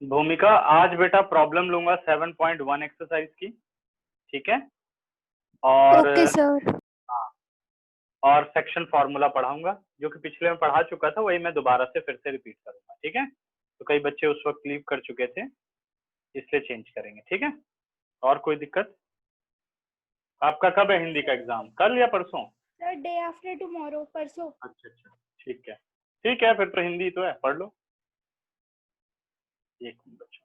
भूमिका आज बेटा प्रॉब्लम लूंगा 7.1 एक्सरसाइज की, ठीक है। और ओके सर। हाँ, और सेक्शन फॉर्मूला पढ़ाऊंगा, जो कि पिछले में पढ़ा चुका था, वही मैं दोबारा से फिर से रिपीट करूंगा, ठीक है। तो कई बच्चे उस वक्त लीव कर चुके थे, इसलिए चेंज करेंगे, ठीक है। और कोई दिक्कत? आपका कब है हिंदी का एग्जाम, कल या परसों? सर डे आफ्टर टुमारो, परसों। अच्छा अच्छा, ठीक है ठीक है, फिर तो हिंदी तो है, पढ़ लो। एक मिनट बच्चों,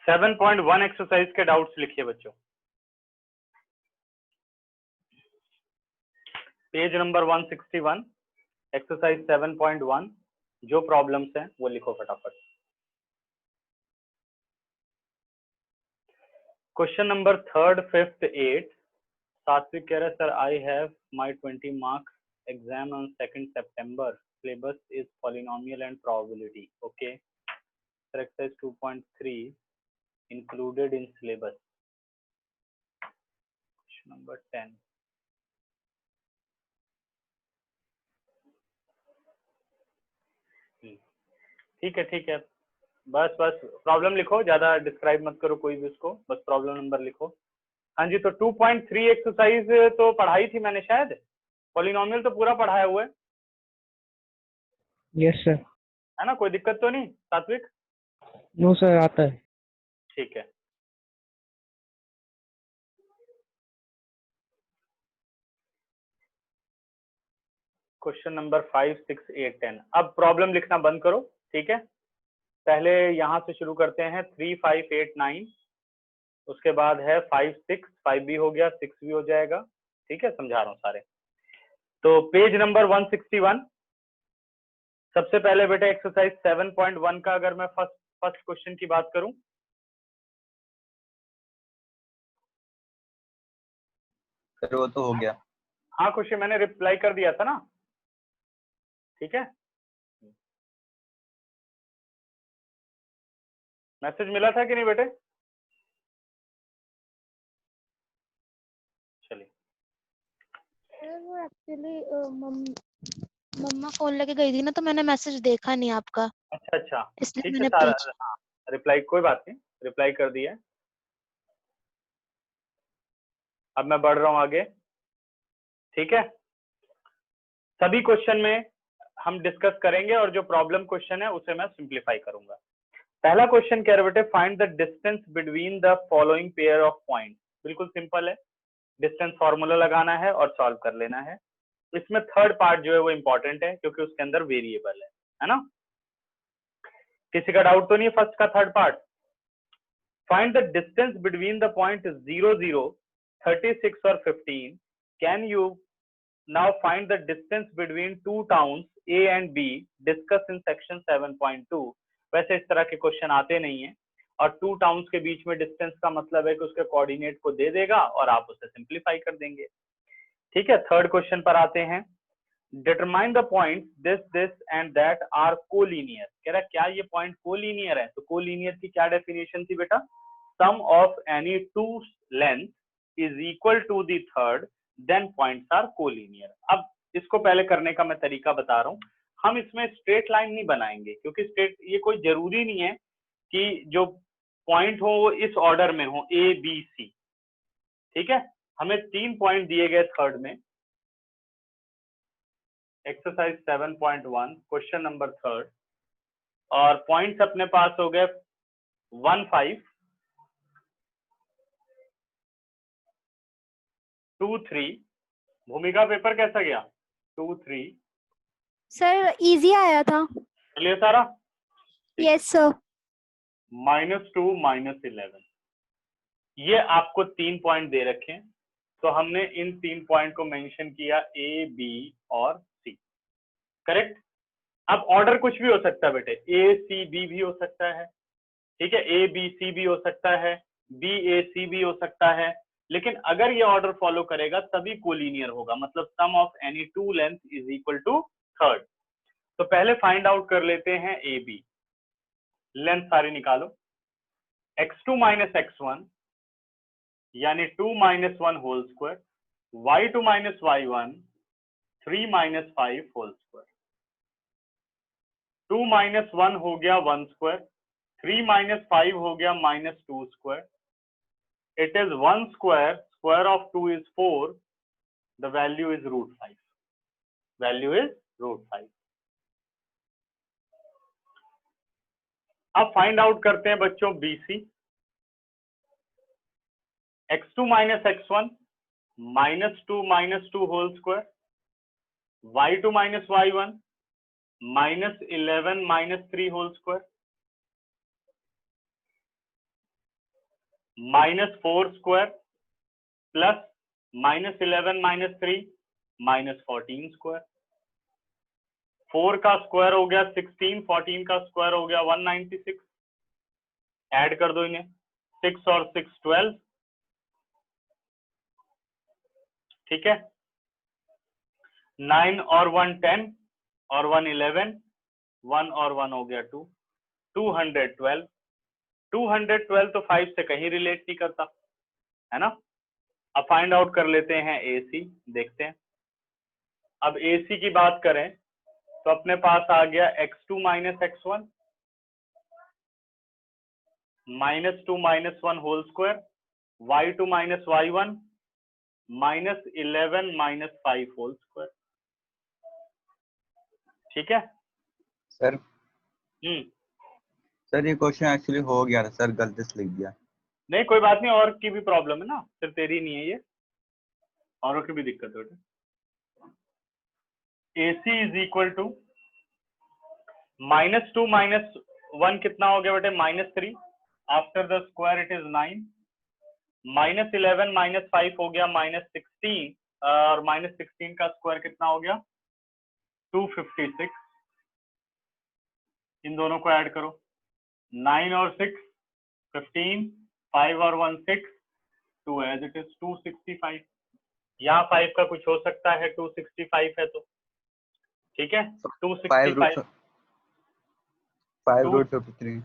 7.1 एक्सरसाइज के डाउट्स लिखिए बच्चों। पेज नंबर 161, एक्सरसाइज 7.1, जो प्रॉब्लम्स हैं वो लिखो फटाफट। Question number 3rd, 5th, 8th, सात्विक कह रहा है sir I have my 20 marks exam on 2nd September, syllabus is polynomial and probability, okay sir. Exercise 2.3 included in syllabus. Question number 10, ठीक है, बस बस प्रॉब्लम लिखो, ज्यादा डिस्क्राइब मत करो कोई भी उसको, बस प्रॉब्लम नंबर लिखो। हाँ जी, तो 2.3 एक्सरसाइज तो पढ़ाई थी मैंने शायद, पॉलिनोमियल तो पूरा पढ़ाया हुआ है। Yes sir. है ना, कोई दिक्कत तो नहीं सात्विक? नो सर, आता है। ठीक है, क्वेश्चन नंबर 5, 6, 8, 10। अब प्रॉब्लम लिखना बंद करो, ठीक है। पहले यहाँ से शुरू करते हैं, 3, 5, 8, 9, उसके बाद है 5, 6, 5 भी हो गया, 6 भी हो जाएगा, ठीक है, समझा रहा हूँ सारे। तो पेज नंबर 161, सबसे पहले बेटा एक्सरसाइज 7.1 का अगर मैं फर्स्ट क्वेश्चन की बात करूं, सर वो तो हो गया। हाँ खुशी, मैंने रिप्लाई कर दिया था ना, ठीक है। मैसेज मिला था कि नहीं बेटे? चलिए, वो एक्चुअली मम्मा फोन लेके गई थी ना, तो मैंने मैसेज देखा नहीं आपका, अच्छा, इसलिए ठीक है मैंने सारा, पूछा। हाँ रिप्लाई, कोई बात नहीं, रिप्लाई कर दिया। अब मैं बढ़ रहा हूँ आगे, ठीक है। सभी क्वेश्चन में हम डिस्कस करेंगे, और जो प्रॉब्लम क्वेश्चन है उसे मैं सिंप्लीफाई करूंगा। पहला क्वेश्चन कह रहे बेटे, find the distance between the following pair of point. बिल्कुल सिंपल है, डिस्टेंस फॉर्मूला लगाना है और सॉल्व कर लेना है। इसमें थर्ड पार्ट जो है वो इंपॉर्टेंट है, क्योंकि उसके अंदर वेरिएबल है ना। किसी का डाउट तो नहीं फर्स्ट का third part? Find the distance between the point 0, 0, 36 और 15। Can you now find the distance between two towns A and B, discuss in section 7.2। वैसे इस तरह के क्वेश्चन आते नहीं है, और टू टाउन्स के बीच में डिस्टेंस का मतलब है कि उसके कोऑर्डिनेट को दे देगा और आप उसे सिंप्लीफाई कर देंगे, ठीक है। थर्ड क्वेश्चन पर आते हैं। Determine the point this and that are collinear. कह रहा है क्या ये पॉइंट कोलिनियर है? तो कोलिनियर की क्या डेफिनेशन थी बेटा? Sum of any two length is equal to the third, then points are collinear. अब इसको पहले करने का मैं तरीका बता रहा हूँ। हम इसमें स्ट्रेट लाइन नहीं बनाएंगे, क्योंकि स्ट्रेट, ये कोई जरूरी नहीं है कि जो पॉइंट हो वो इस ऑर्डर में हो, ए बी सी, ठीक है। हमें 3 पॉइंट दिए गए थर्ड में, एक्सरसाइज 7.1 क्वेश्चन नंबर 3rd, और पॉइंट्स अपने पास हो गए 1, 5, 2, 3। भूमिका पेपर कैसा गया? 2, 3 सर इजी आया था। चलिए सारा, यस सर। -2, -11, ये आपको 3 पॉइंट दे रखे हैं, तो हमने इन 3 पॉइंट को मेंशन किया, ए बी और सी, करेक्ट। अब ऑर्डर कुछ भी हो सकता है बेटे, ए सी बी भी हो सकता है, ठीक है, ए बी सी भी हो सकता है, बी ए सी भी हो सकता है, लेकिन अगर ये ऑर्डर फॉलो करेगा तभी कोलिनियर होगा, मतलब sum of any two length is equal to third. तो पहले फाइंड आउट कर लेते हैं ए बी। लेंथ सारी निकालो। x2 माइनस x1 यानी 2 minus 1 whole square, y2 minus y1 3 minus 5 whole square. 2 minus 1 हो गया 1 स्क्वायर, 3 माइनस 5 हो गया minus 2 square. It is 1 square, square of 2 is 4, the value is √5, value is √5। अब find out करते हैं बच्चों BC। x2 minus x1 -2 whole square, y2 minus y1 -11 -3 whole square, -4 square plus -11 -3 -14 square. 4 का square हो गया 16, 14 का स्क्वायर हो गया 196। ऐड कर दो इन्हें, 6 और 6 12, ठीक है। 9 और 1 10 और 1 11, 1 और 1 हो गया 2, 212। 212 तो 5 से कहीं रिलेट नहीं करता, है ना। अब फाइंड आउट कर लेते हैं AC, देखते हैं। अब AC की बात करें तो अपने पास आ गया x2 minus x1 -2 minus 1 whole square, y2 minus y1 -11 -5 whole square, ठीक है। सर सर ये क्वेश्चन एक्चुअली हो गया था सर, गलती से लिख दिया। नहीं कोई बात नहीं, और की भी प्रॉब्लम है ना, सिर्फ तेरी नहीं है ये, औरों की भी दिक्कत है। AC इज इक्वल टू -2 -1 कितना हो गया बेटे, -3, after the square it is 9, -11 -5 हो गया -16, और -16 का स्क्वायर कितना हो गया 256। इन दोनों को ऐड करो, 9 और 6 15, 5 और 1 6, 2 एज इट इज 265। यहाँ 5 का कुछ हो सकता है, 265 है तो ठीक है। 265 5 रूट 53,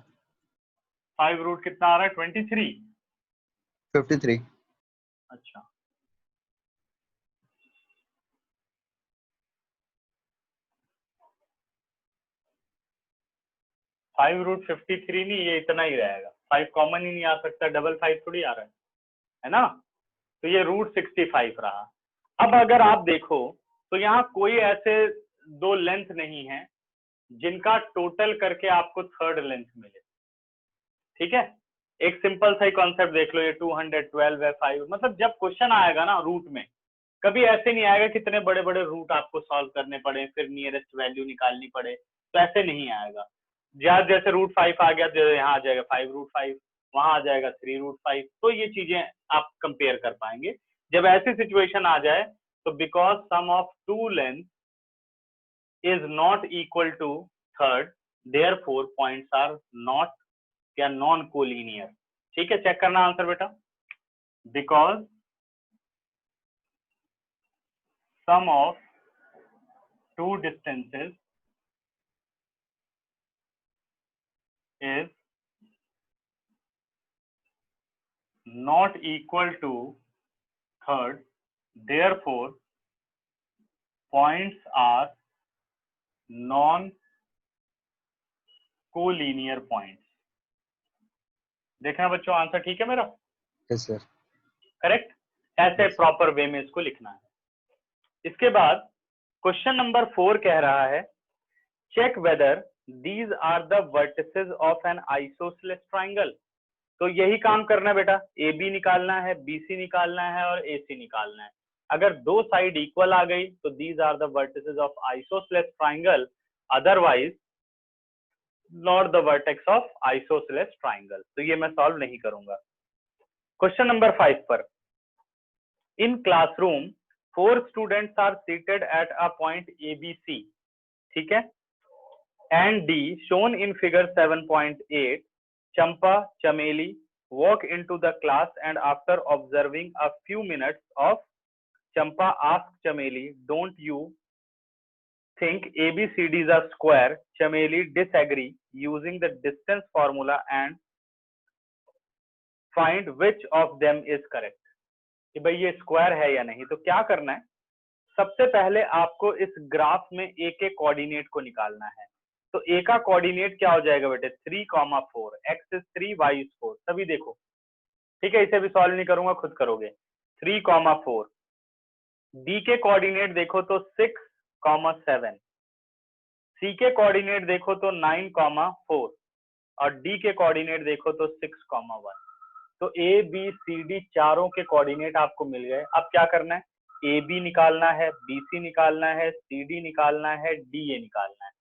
5 रूट कितना आ रहा है 53। अच्छा, फाइव रूट 53 नहीं, ये इतना ही रहेगा। 5 कॉमन ही नहीं आ सकता, डबल 5 थोड़ी आ रहा है ना। तो ये √65 रहा। अब अगर आप देखो तो यहाँ कोई ऐसे दो लेंथ नहीं है जिनका टोटल करके आपको थर्ड लेंथ मिले, ठीक है। एक सिंपल सा ही कॉन्सेप्ट देख लो, ये 212 है 5, मतलब जब क्वेश्चन आएगा ना रूट में, कभी ऐसे नहीं आएगा कितने बड़े बड़े रूट आपको सॉल्व करने पड़े फिर नियरेस्ट वैल्यू निकालनी पड़े, तो ऐसे नहीं आएगा। जैसे √5 आ गया तो यहाँ आ जाएगा 5√5, वहां आ जाएगा 3√5, तो ये चीजें आप कंपेयर कर पाएंगे। जब ऐसी सिचुएशन आ जाए तो because sum of two length is not equal to third, therefore points are नॉट क्या नॉन कोलिनियर, ठीक है। चेक करना आंसर बेटा, because sum of two distances is not equal to third, therefore points are non collinear points। देखना बच्चों, answer ठीक है मेरा? Yes sir. करेक्ट, ऐसे प्रॉपर वे में इसको लिखना है। इसके बाद क्वेश्चन नंबर 4 कह रहा है check whether these are the vertices of an isosceles triangle. तो यही काम करना है बेटा, AB निकालना है, BC निकालना है और AC निकालना है। अगर दो साइड इक्वल आ गई तो these are the vertices of isosceles triangle, otherwise not the vertex of isosceles triangle. तो ये मैं सॉल्व नहीं करूंगा। क्वेश्चन नंबर 5 पर, in classroom 4 students are seated at a point ABC, ठीक है, and D shown in figure 7.8, Champa Chameli walk into the class and after observing a few minutes of Champa asked Chameli, don't you think ABCD is a square, Chameli disagree using the distance formula and find which of them is correct. कि भाई ये square है या नहीं। तो क्या करना है, सबसे पहले आपको इस ग्राफ में ए के कोऑर्डिनेट को निकालना है। तो ए का कोऑर्डिनेट क्या हो जाएगा बेटे, 3,4, x is 3, y is 4। सभी देखो, ठीक है, इसे भी सॉल्व नहीं करूंगा, खुद करोगे। 3,4। बी के कोऑर्डिनेट देखो तो 6,7, सी के कोऑर्डिनेट देखो तो 9,4 और डी के कोऑर्डिनेट देखो तो 6,1। तो ए बी सी डी चारों के कोऑर्डिनेट आपको मिल गए। अब क्या करना है, ए बी निकालना है, बी सी निकालना है, सी डी निकालना है, डी ए निकालना है,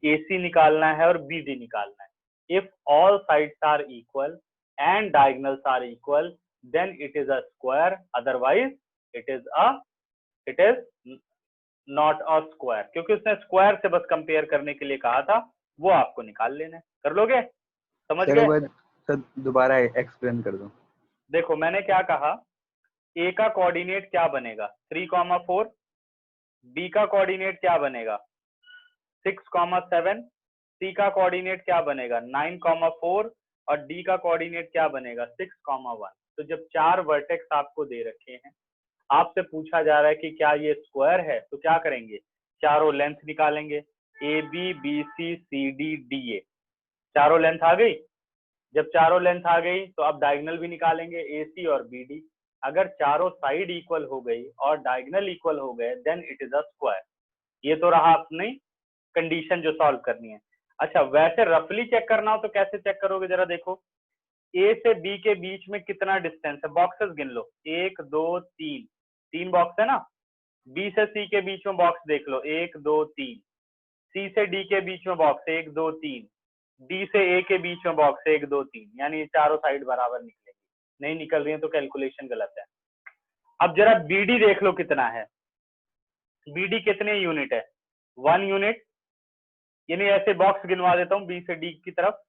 ए सी निकालना है और बी डी निकालना है। If all sides are equal and diagonals are equal then it is a square, otherwise it is not a square. क्योंकि उसने स्क्वायर से बस कंपेयर करने के लिए कहा था, वो आपको निकाल लेना है। कर लोगे, समझ गए? सर दोबारा एक्सप्लेन कर दो। देखो मैंने क्या कहा, ए का कोऑर्डिनेट क्या बनेगा 3,4, बी का कोऑर्डिनेट क्या बनेगा 6,7, सी का कोऑर्डिनेट क्या बनेगा 9,4 और डी का कोऑर्डिनेट क्या बनेगा 6,1। तो जब 4 वर्टेक्स आपको दे रखे हैं, आपसे पूछा जा रहा है कि क्या ये स्क्वायर है, तो क्या करेंगे, चारों लेंथ निकालेंगे, A B B C C D D A. चारों लेंथ आ गई। जब चारों लेंथ आ गई तो अब डायगोनल भी निकालेंगे, ए सी और बी डी। अगर चारों साइड इक्वल हो गई और डायगोनल इक्वल हो गए then it is a square. ये तो रहा अपनी कंडीशन जो सॉल्व करनी है। अच्छा, वैसे रफली चेक करना हो तो कैसे चेक करोगे, जरा देखो, ए से बी के बीच में कितना डिस्टेंस है, बॉक्सेस गिन लो, 1 2 3, 3 बॉक्स है ना। बी से सी के बीच में बॉक्स देख लो, 1 2 3, सी से डी के बीच में बॉक्स 1 2 3, डी से ए के बीच में बॉक्स 1 2 3, यानी चारों साइड बराबर निकलेगी। नहीं निकल रही है तो कैलकुलेशन गलत है। अब जरा बीडी देख लो कितना है, बीडी कितने यूनिट है, 1 यूनिट। यानी ऐसे बॉक्स गिनवा देता हूँ बी से डी की तरफ,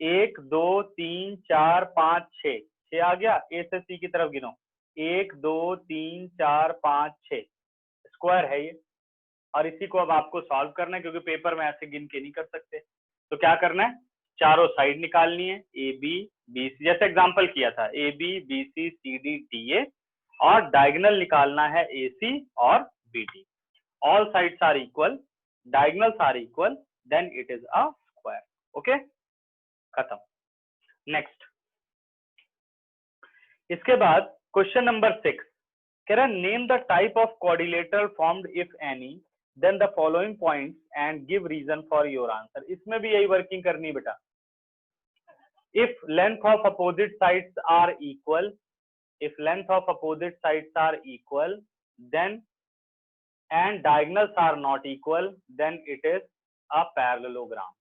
1 2 3 4 5 6, 6 आ गया। ए से सी की तरफ गिनो, 1 2 3 4 5 6, स्क्वायर है ये। और इसी को अब आपको सॉल्व करना है, क्योंकि पेपर में ऐसे गिन के नहीं कर सकते। तो क्या करना है, चारों साइड निकालनी है, ए बी बी सी, जैसे एग्जांपल किया था, A B B C C D D A, और डायगोनल निकालना है ए सी और B D. All sides are equal, diagonals are equal, then it is a square. Okay, खत्म। नेक्स्ट, इसके बाद क्वेश्चन नंबर 6 कह रहा है, name the type of quadrilateral formed if any then the following points and give reason for your answer. इसमें भी यही working करनी बेटा। If length of opposite sides are equal, if length of opposite sides are equal then and diagonals are not equal then it is a parallelogram.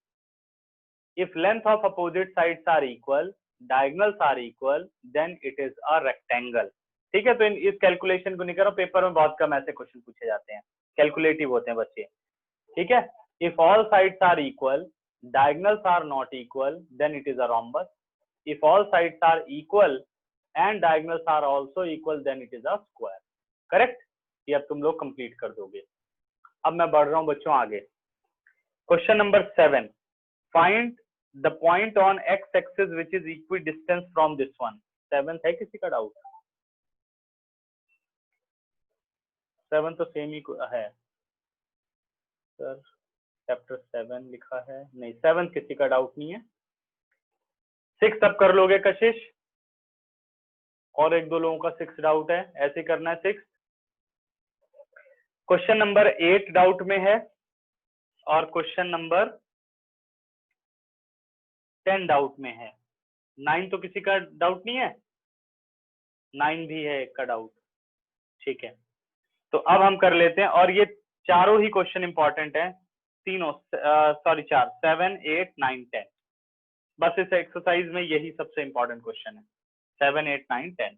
If length of opposite sides are equal, diagonals are equal then it is a rectangle. ठीक है, तो इस calculation को नहीं करो, paper में बहुत कम ऐसे क्वेश्चन पूछे जाते हैं, कैलकुलेटिव होते हैं बच्चे। ठीक है, if all sides are equal, diagonals are not equal then it is a rhombus. If all sides are equal and diagonals are also equal then it is a square. Correct, ये अब तुम लोग complete कर दोगे। अब मैं बढ़ रहा हूं बच्चों आगे। Question number 7, find the point on x axis which is equidistance from this one. 7 है किसी का डाउट? 7 तो सेम ही है सर, चैप्टर 7 लिखा है, नहीं 7 किसी का डाउट नहीं है। 6 अब कर लोगे कशिश, और 1-2 लोगों का 6 डाउट है, ऐसे करना है 6। क्वेश्चन नंबर 8 डाउट में है और क्वेश्चन नंबर 10 डाउट में है। 9 तो किसी का डाउट नहीं है, 9 भी है एक का डाउट। ठीक है, तो अब हम कर लेते हैं, और ये चारों ही क्वेश्चन इंपॉर्टेंट है, तीनों, सॉरी 4, 7 8 9 10। बस इस एक्सरसाइज में यही सबसे इंपॉर्टेंट क्वेश्चन है, 7 8 9 10।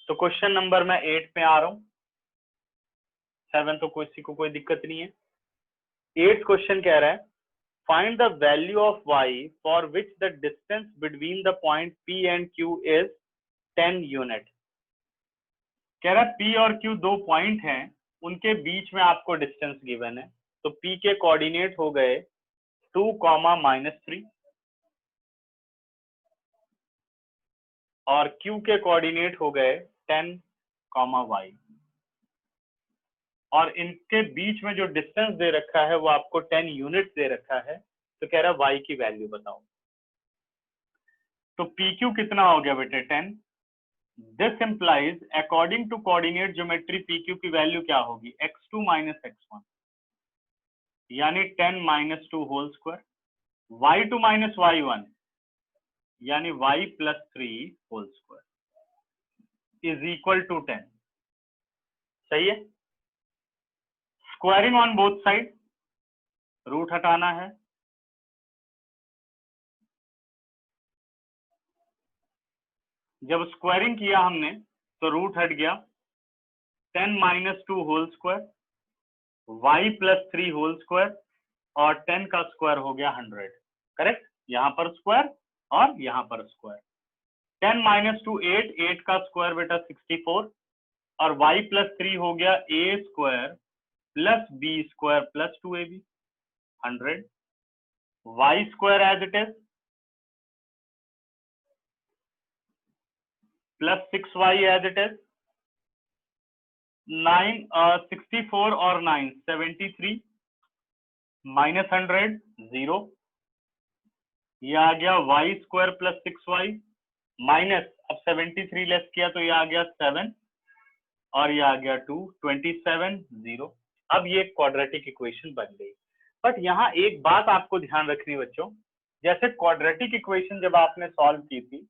तो क्वेश्चन नंबर मैं 8 पे आ रहा हूँ, 7 तो किसी को कोई दिक्कत नहीं है। 8th क्वेश्चन कह रहा है, find the value of y for which the distance between the point P and Q is 10 unit. कह रहा है P और Q 2 पॉइंट हैं उनके बीच में आपको डिस्टेंस गिवन है, तो P के कोऑर्डिनेट हो गए 2, -3 और Q के कोऑर्डिनेट हो गए 10, y और इनके बीच में जो डिस्टेंस दे रखा है वो आपको 10 यूनिट दे रखा है, तो कह रहा है y की वैल्यू बताओ। तो PQ कितना हो गया बेटे 10। This implies according to coordinate geometry PQ की वैल्यू क्या होगी x2 - x1 यानी 10 - 2 होल स्क्वायर, y2 - y1 यानी y + 3 whole square is equal to 10। सही है। Squaring on both side, root हटाना है, जब स्क्वायरिंग किया हमने तो रूट हट गया, 10 - 2 whole square, y + 3 whole square और 10 का स्क्वायर हो गया 100। करेक्ट, यहाँ पर स्क्वायर और यहाँ पर स्क्वायर। 10 - 2 8, 8 का स्क्वायर बेटा 64 और y + 3 हो गया a² + b² + 2ab 100, y² as it is plus 6y as it is 64 और 9 73 -100 0, ये आ गया y² + 6y माइनस, अब 73 लेस किया तो ये आ गया 7 और ये आ गया 2, 27 0। अब ये क्वाड्रेटिक इक्वेशन बन गई। बट यहाँ एक बात आपको ध्यान रखनी बच्चों, जैसे क्वाड्रेटिक इक्वेशन जब आपने सॉल्व की थी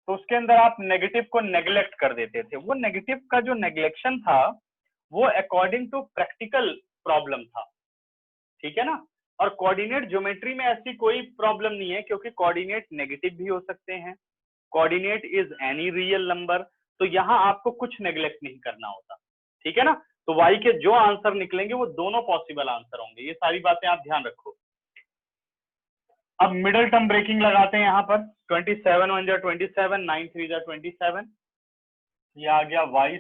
तो उसके अंदर आप नेगेटिव को नेग्लेक्ट कर देते थे। वो नेगेटिव का जो नेग्लेक्शन था वो अकॉर्डिंग टू प्रैक्टिकल प्रॉब्लम था, ठीक है ना। और कोऑर्डिनेट ज्योमेट्री में ऐसी कोई प्रॉब्लम नहीं है, क्योंकि कोऑर्डिनेट नेगेटिव भी हो सकते हैं, coordinate is any real number, तो यहाँ आपको कुछ नेग्लेक्ट नहीं करना होता, ठीक है ना। तो y के जो आंसर निकलेंगे वो दोनों पॉसिबल आंसर होंगे, ये सारी बातें आप ध्यान रखो। अब मिडल टर्म ब्रेकिंग लगाते हैं यहाँ पर, 27 1 जा 27, 9 3 जा 27, ये आ गया y²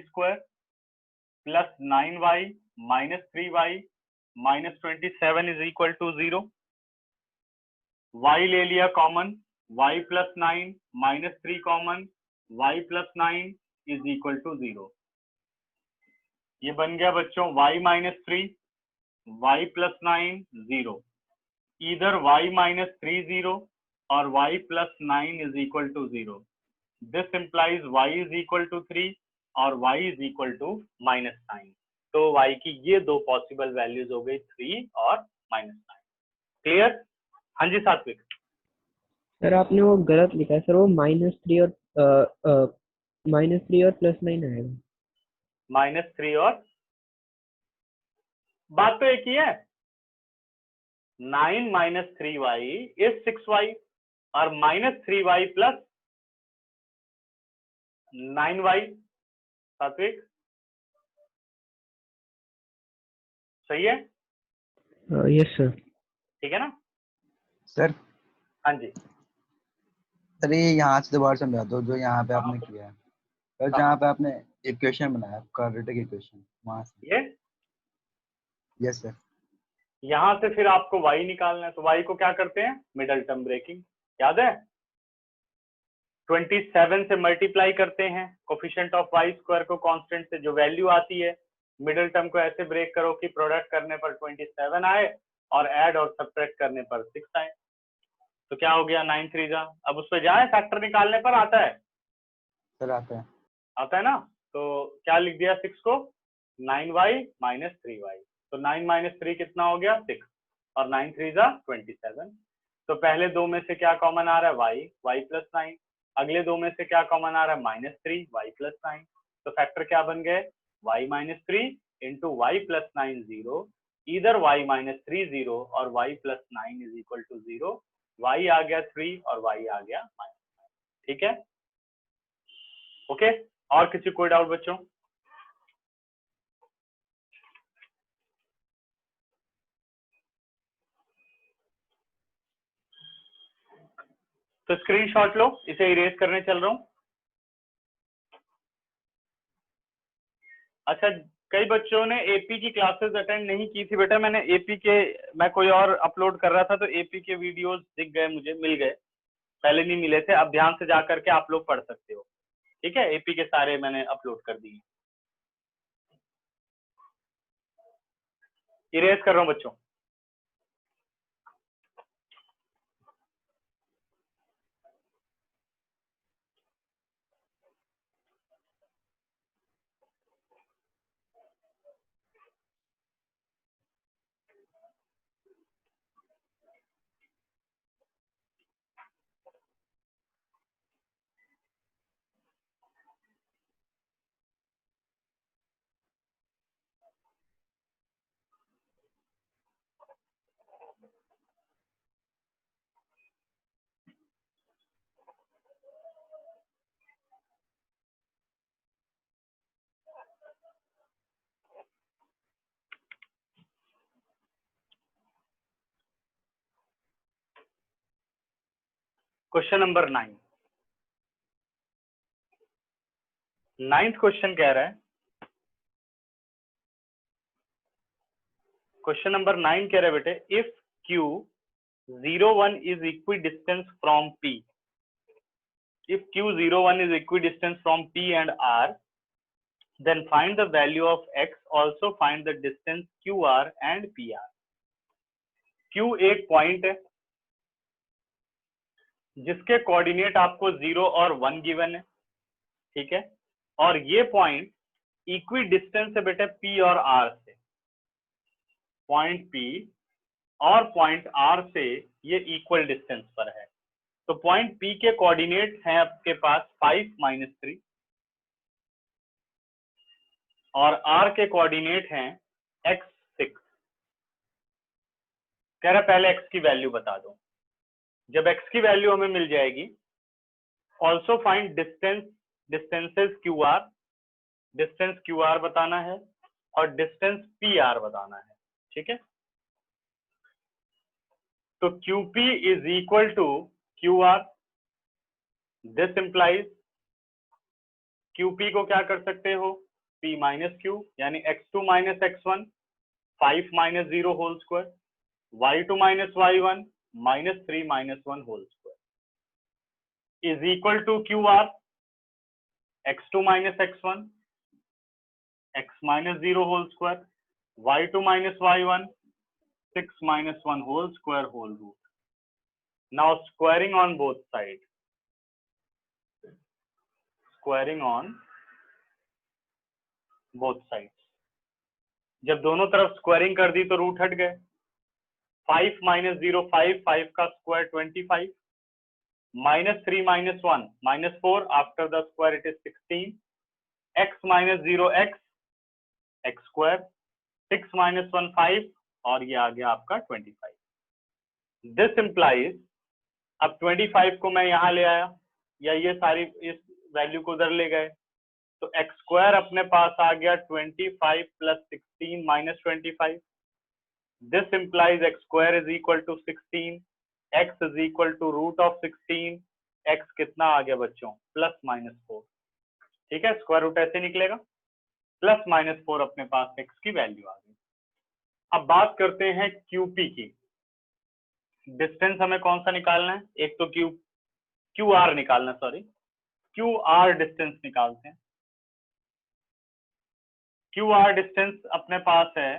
+ 9y - 3y - 27 is equal to 0। y ले लिया common, y + 9 - 3 common, y + 9 is equal to 0। ये बन गया बच्चों y - 3, y + 9 0, इधर y - 3 0 और y + 9 is equal to 0। This implies y is equal to 3 और y इज इक्वल टू -9। तो y की ये दो पॉसिबल वैल्यूज हो गई 3 और -9। क्लियर? हाँ जी सात्विक। सर आपने वो गलत लिखा है सर, वो -3 और -3 और +9 आएगा। -3 और, बात तो एक ही है, 9 - 3y इज 6y और -3y + 9y। सात्विक सही है? Yes sir. ठीक है ना? सर हाँ जी। सर ये यहाँ से दोबारा समझा दो जो यहाँ पे आपने किया है, और जहाँ पे आपने इक्वेशन बनाया क्वाड्रेटिक इक्वेशन, वहाँ से। ये यस सर। यहां से फिर आपको y निकालना है, तो y को क्या करते हैं, मिडल टर्म ब्रेकिंग, याद है 27 से मल्टीप्लाई करते हैं, कोफिशिएंट ऑफ y² को कांस्टेंट से जो वैल्यू आती है, मिडल टर्म को ऐसे ब्रेक करो कि प्रोडक्ट करने पर 27 आए और ऐड और सब्ट्रैक्ट करने पर 6 आए, तो क्या हो गया 9 3 जा। अब उस पर जाए फैक्टर निकालने पर आता है, सर आता ना, तो क्या लिख दिया 6 को 9y - 3y, तो 9 - 3 कितना हो गया 6 और 9 3 जा 27। तो पहले दो में से क्या कॉमन आ रहा है y + 9, अगले दो में से क्या कॉमन आ रहा है -3 y + 9, तो फैक्टर क्या बन गए y - 3 × y + 9 0, इधर y - 3 0 और y + 9 is equal to 0, y आ गया 3 और y आ गया -9। ठीक है, ओके। और किसी कोई डाउट बच्चों? तो स्क्रीनशॉट लो, इसे इरेज करने चल रहा हूं। अच्छा, कई बच्चों ने एपी की क्लासेस अटेंड नहीं की थी बेटा। मैं कोई और अपलोड कर रहा था तो एपी के वीडियोस दिख गए, मुझे मिल गए, पहले नहीं मिले थे। अब ध्यान से जा करके आप लोग पढ़ सकते हो, ठीक है। एपी के सारे मैंने अपलोड कर दिए। इरेज कर रहा हूं बच्चों। Question number 9। 9th क्वेश्चन कह रहा है, क्वेश्चन नंबर 9 कह रहा है बेटे, if Q 01 is equidistant from P, if Q 01 is equidistant from P and R, then find the value of X, also find the distance QR and PR। Q एक point है जिसके coordinate आपको 0 और 1 given है, ठीक है, और ये पॉइंट इक्वी डिस्टेंस है बेटे P और R से। पॉइंट P और पॉइंट R से ये इक्वल डिस्टेंस पर है। तो पॉइंट P के कोऑर्डिनेट हैं आपके पास 5 - 3 और R के कोऑर्डिनेट हैं x 6। कह रहा पहले x की वैल्यू बता दो। जब x की वैल्यू हमें मिल जाएगी, also find distances QR, distance QR बताना है और डिस्टेंस PR बताना है, ठीक है। तो QP is equal to QR। This implies QP को क्या कर सकते हो, P माइनस Q, यानी x2 minus x1 5 - 0 whole square, y2 minus y1 -3 - 1 whole square is equal to QR x2 minus x1 x minus 0 whole square, y2 minus y1 6 - 1 whole square whole root. Now squaring on both side, squaring on both sides. जब दोनों तरफ squaring कर दी तो root हट गए। 5 - 0 5, 5 का square 25, -3 - 1 -4, after the square it is 16, x minus 0 x square, 6 - 1 5 और ये आ गया आपका 25। दिस इंप्लाइज, अब 25 को मैं यहाँ ले आया या ये सारी इस वैल्यू को उधर ले गए, तो x स्क्वायर अपने पास आ गया 25 + 16 - 25। This implies x square is equal to 16, x is equal to root of 16, x कितना आ गया बच्चों, +-4, ठीक है। स्क्वायर रूट ऐसे निकलेगा, +-4 अपने पास x की वैल्यू आ गई। अब बात करते हैं QP की। डिस्टेंस हमें कौन सा निकालना है, एक तो QR निकालना, सॉरी QR डिस्टेंस निकालते हैं। QR डिस्टेंस अपने पास है,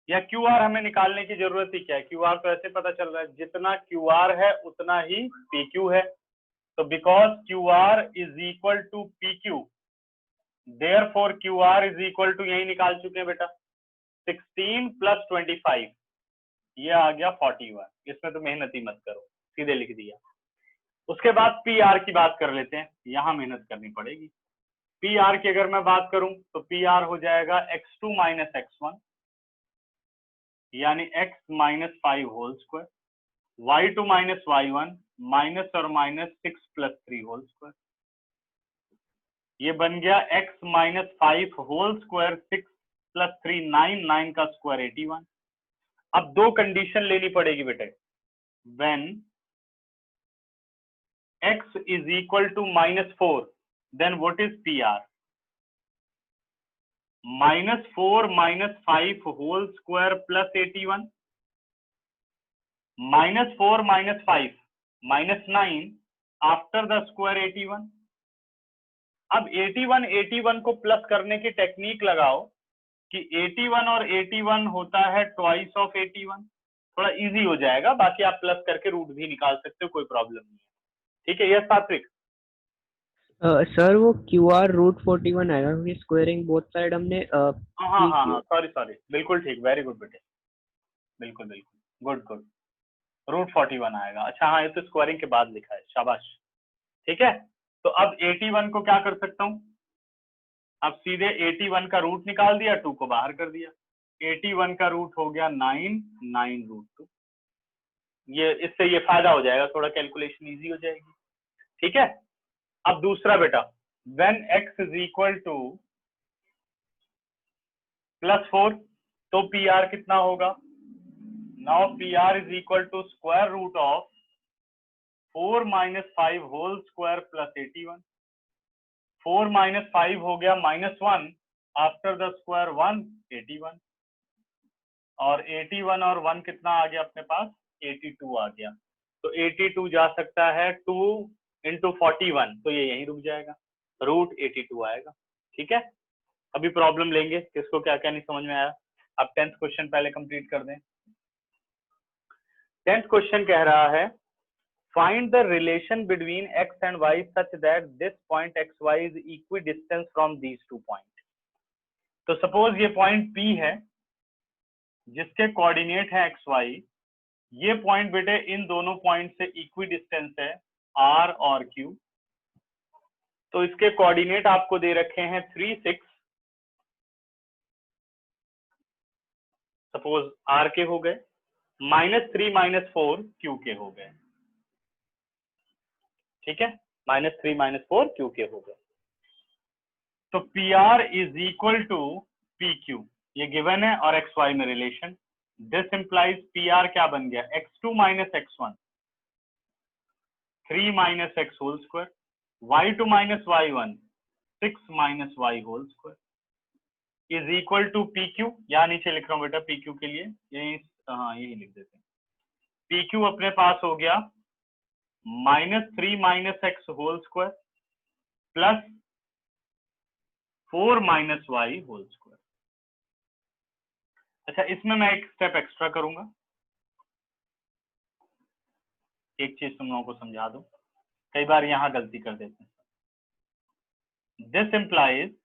या QR हमें निकालने की जरूरत ही क्या है, QR तो ऐसे पता चल रहा है जितना QR है उतना ही PQ है। तो because QR is equal to PQ, therefore QR is equal to, यही निकाल चुके हैं बेटा, 16 + 25, ये आ गया 41। इसमें तो मेहनत ही मत करो, सीधे लिख दिया। उसके बाद PR की बात कर लेते हैं, यहां मेहनत करनी पड़ेगी। PR की अगर मैं बात करूं तो PR हो जाएगा x2 - x1, यानी x - 5 whole square, y2 - y1 minus और माइनस 6 + 3 होल स्क्वायर, ये बन गया x - 5 होल स्क्वायर 6 + 3 9, 9 का स्क्वायर 81। अब दो कंडीशन लेनी पड़ेगी बेटे, when x is equal to -4 then what is PR, -4 - 5 whole square plus 81, -4 - 5 -9 after the square 81। अब 81 को प्लस करने की टेक्निक लगाओ कि 81 और 81 होता है ट्वाइस ऑफ 81, थोड़ा इजी हो जाएगा। बाकी आप प्लस करके रूट भी निकाल सकते हो, कोई प्रॉब्लम नहीं है। ठीक है, यस सात्विक। सर वो QR√41 आएगा क्योंकि स्क्वायरिंग बोथ साइड हमने हाँ, सॉरी, बिल्कुल ठीक, वेरी गुड बेटे, बिल्कुल गुड √41 आएगा। अच्छा हाँ, ये तो स्क्वायरिंग के बाद लिखा है, शाबाश। ठीक है, तो अब 81 को क्या कर सकता हूँ, अब सीधे 81 का रूट निकाल दिया, 2 को बाहर कर दिया। 81 का रूट हो गया 9 ये इससे ये फायदा हो जाएगा, थोड़ा कैलकुलेशन इजी हो जाएगी। ठीक है, अब दूसरा बेटा, when x is equal to +4 तो PR कितना होगा। Now PR is equal to square root of 4 - 5 whole square plus 81। 4 - 5 हो गया -1 आफ्टर द स्क्वायर 1 81, और 81 और 1 कितना आ गया अपने पास, 82 आ गया। तो 82 जा सकता है 2 × 41, तो ये यहीं रुक जाएगा, √82 आएगा। ठीक है, अभी प्रॉब्लम लेंगे, किसको क्या क्या नहीं समझ में आया। अब 10th क्वेश्चन पहले कंप्लीट कर दें। 10th क्वेश्चन कह रहा है find the relation between x and y such that this point xy is equidistance from these 2 point. तो सपोज ये पॉइंट P है जिसके कोऑर्डिनेट है xy, ये पॉइंट बेटे इन दोनों पॉइंट से इक्विडिस्टेंस है r और q। तो इसके कोऑर्डिनेट आपको दे रखे हैं 3 6, सपोज r के हो गए, -3 - 4 q के हो गए। ठीक है, -3 - 4 q के हो गए। तो PR is equal to PQ, ये गिवन है और XY में रिलेशन। दिस इंप्लाइज PR क्या बन गया, x2 - x1 3 - x whole square, y2 - y1 6 - y whole square is equal to PQ। यहाँ नीचे लिख रहा हूँ बेटा PQ के लिए, यही हाँ यही लिख देते हैं। PQ अपने पास हो गया -3 - x whole square plus 4 - y whole square. अच्छा, इसमें मैं एक स्टेप एक्स्ट्रा करूंगा, एक चीज तुम लोगों को समझा दूं, कई बार यहां गलती कर देते हैं। This implies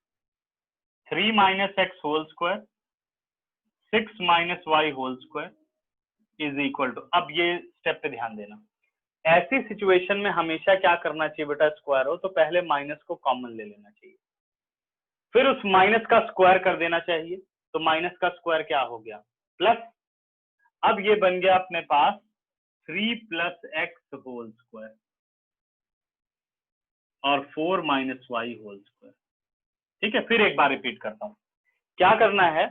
3 - x whole square 6 - y whole square is equal to, अब ये स्टेप पे ध्यान देना, ऐसी सिचुएशन में हमेशा क्या करना चाहिए बेटा, स्क्वायर हो तो पहले माइनस को कॉमन ले लेना चाहिए, फिर उस माइनस का स्क्वायर कर देना चाहिए। तो माइनस का स्क्वायर क्या हो गया, प्लस, अब ये बन गया अपने पास 3 + x होल स्क्वायर और 4 - y होल स्क्वायर। ठीक है, फिर एक बार रिपीट करता हूं, क्या करना है,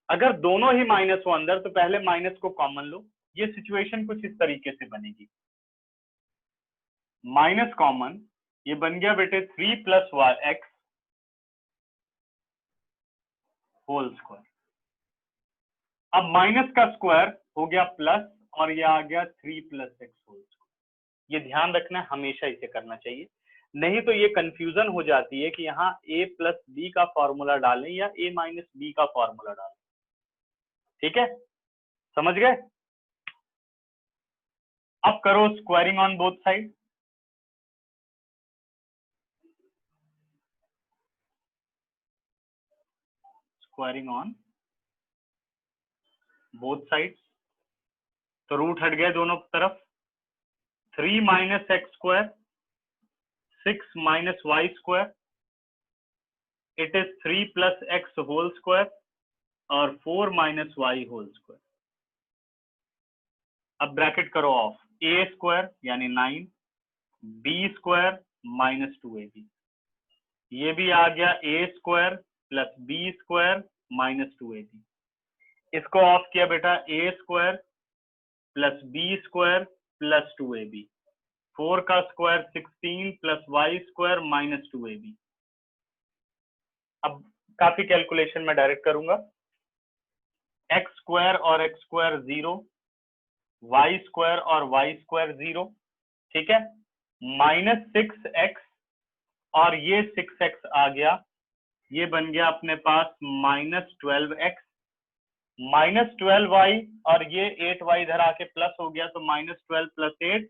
अगर दोनों ही माइनस हो अंदर तो पहले माइनस को कॉमन लो। ये सिचुएशन कुछ इस तरीके से बनेगी, माइनस कॉमन, ये बन गया बेटे 3 + x होल स्क्वायर। अब माइनस का स्क्वायर हो गया प्लस और ये आ गया 3 + x होल स्क्वायर। ये ध्यान रखना, हमेशा इसे करना चाहिए, नहीं तो ये कंफ्यूजन हो जाती है कि यहाँ a + b का फॉर्मूला डालें या a - b का फॉर्मूला डालें। ठीक है, समझ गए। अब करो squaring on both side. Squaring on both sides, तो रूट हट गए दोनों तरफ, 3 - x square 6 - y square, it is 3 + x whole square और 4 - y होल स्क्वायर। अब ब्रैकेट करो ऑफ, a स्क्वायर यानी 9, b स्क्वायर -2ab, ये भी आ गया a square + b square -2ab। इसको ऑफ किया बेटा, a square + b square + 2ab, 4 का स्क्वायर 16 + y स्क्वायर -2ab। अब काफी कैलकुलेशन में डायरेक्ट करूंगा। एक्स स्क्वायर और एक्स स्क्वायर 0, वाई स्क्वायर और वाई स्क्वायर 0, ठीक है, -6x और ये 6x आ गया, ये बन गया अपने पास -12x, -12y और ये 8y इधर आके प्लस हो गया, तो -12 + 8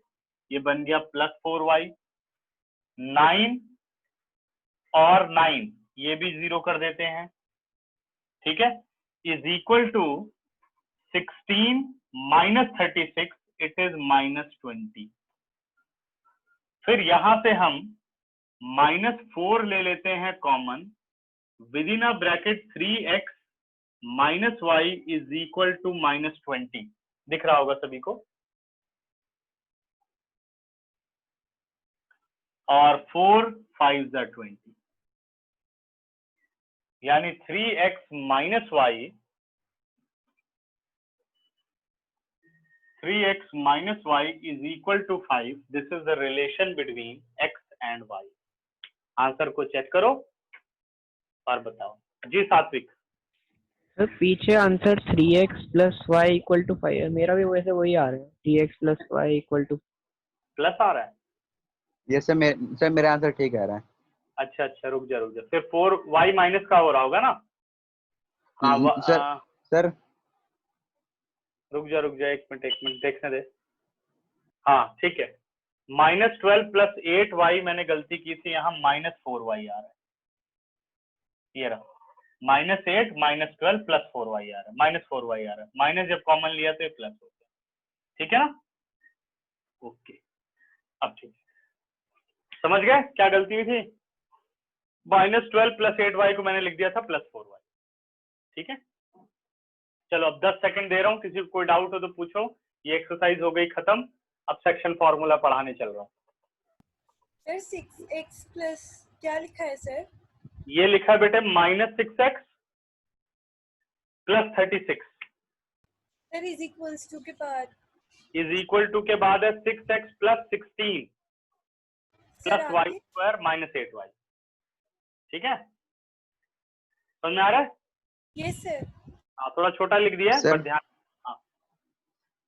ये बन गया +4y, 9 और 9 ये भी 0 कर देते हैं, ठीक है, is equal to 16 - 36, it is -20। फिर यहां से हम -4 ले लेते हैं common, within a bracket 3x - y is equal to -20। दिख रहा होगा सभी को, और 4 5 20, यानी 3x - y, 3x - y is equal to 5. This is the relation between x and y. Answer को चेक करो और बताओ जी। सात्विक सर पीछे आंसर 3x + y = 5 है, मेरा भी वैसे वही आ रहा है, 3x + y = प्लस आ रहा है। ये सर मेरा आंसर ठीक आ रहा है। अच्छा अच्छा, रुक जा। फिर 4y माइनस का हो रहा होगा ना। हाँ सर रुक जा, एक मिनट देखने दे। हाँ ठीक है, -12 + 8y मैंने गलती की थी, यहाँ -4y आ रहा है, ये रहा, -8 - 12 + 4y आ रहा है, -4y आ रहा है, माइनस जब कॉमन लिया तो ये प्लस हो गया, ठीक है ना। ओके, अब ठीक है, समझ गए क्या गलती हुई थी। -12 + 8y को मैंने लिख दिया था +4y, ठीक है। चलो अब 10 सेकंड दे रहा हूँ, किसी को कोई डाउट हो तो पूछो। ये एक्सरसाइज हो गई खत्म, अब सेक्शन फॉर्मूला पढ़ाने चल रहा हूँ। सर 6x प्लस क्या लिखा है सर? ये लिखा है बेटे -6x + 36, sir is equals to के बाद इज इक्वल टू के बाद है 6x + 16 sir + y square -8y, ठीक है, समझ में आ रहा है। Yes sir. हाँ थोड़ा छोटा लिख दिया है सर। पर ध्यान। हाँ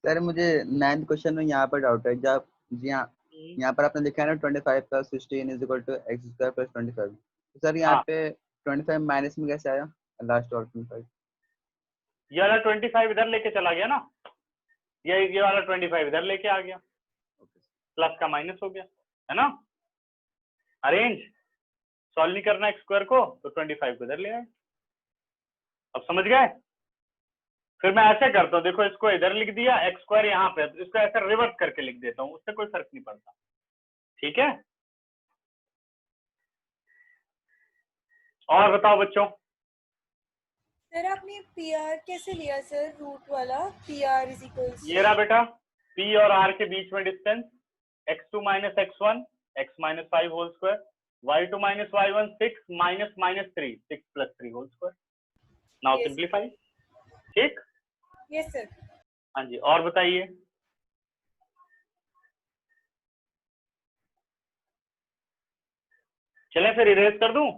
सर मुझे 9th क्वेश्चन में यहाँ पर डाउट है, जब यहाँ पर आपने लिखा है ना 25 + 16 = x² + 25, तो सर यहाँ हाँ। पे 25 माइनस में कैसे आया लास्ट और 25? ये वाला 25 इधर लेके चला गया ना, ये वाला 25 इधर लेके आ गया, प्लस का माइनस हो गया, है ना। अरेंज सॉल्व नहीं करना x स्क्वायर को, तो 25 को इधर ले आए। अब समझ गए। फिर मैं ऐसे करता हूँ, देखो इसको इधर लिख दिया, x स्क्वायर यहाँ पे, तो इसको ऐसे रिवर्स करके लिख देता हूँ, उससे कोई फर्क नहीं पड़ता, ठीक है। और बताओ बच्चों। सर आपने PR कैसे लिया सर, रूट वाला? PR इज इक्वल्स ये रहा बेटा, p और r के बीच में distance, x2 - x1 x - 5 whole square, y2 - y1 6 -3 6 + 3 whole square. Now Yes. Simplify, ठीक। Yes sir. हाँ जी, और बताइए। चलें फिर इरेज कर दूं।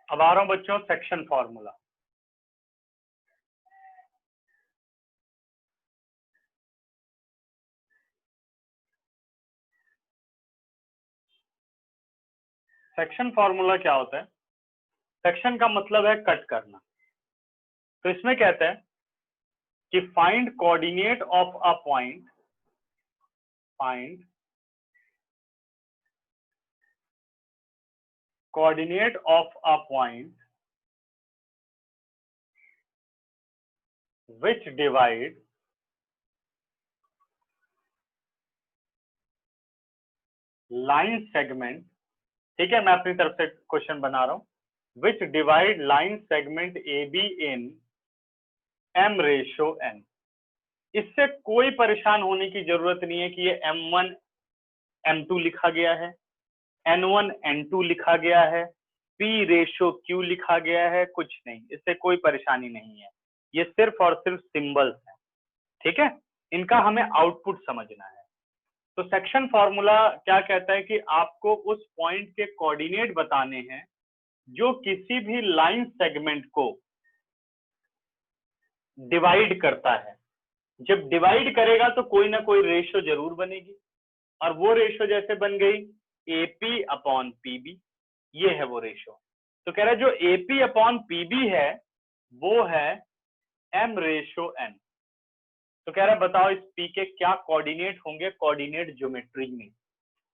अब आ रहा हूं बच्चों सेक्शन फॉर्मूला। सेक्शन फॉर्मूला क्या होता है? सेक्शन का मतलब है कट करना। तो इसमें कहते हैं कि find coordinate of a point, find coordinate of a point which divide line segment, ठीक है, मैं अपनी तरफ से क्वेश्चन बना रहा हूं, which divide line segment AB in m/n। इससे कोई परेशान होने की जरूरत नहीं है कि ये m1 m2 लिखा गया है, n1 n2 लिखा गया है, p/q लिखा गया है, कुछ नहीं, इससे कोई परेशानी नहीं है। ये सिर्फ और सिर्फ सिंबल्स हैं, ठीक है, इनका हमें आउटपुट समझना है। तो सेक्शन फॉर्मूला क्या कहता है कि आपको उस पॉइंट के कोऑर्डिनेट बताने हैं जो किसी भी लाइन सेगमेंट को डिवाइड करता है। जब डिवाइड करेगा तो कोई ना कोई रेशो जरूर बनेगी, और वो रेशो जैसे बन गई AP/PB, ये है वो रेशो। तो कह रहा है जो AP/PB है वो है m/n। तो कह रहा है बताओ इस P के क्या कोऑर्डिनेट होंगे कोऑर्डिनेट ज्योमेट्री में,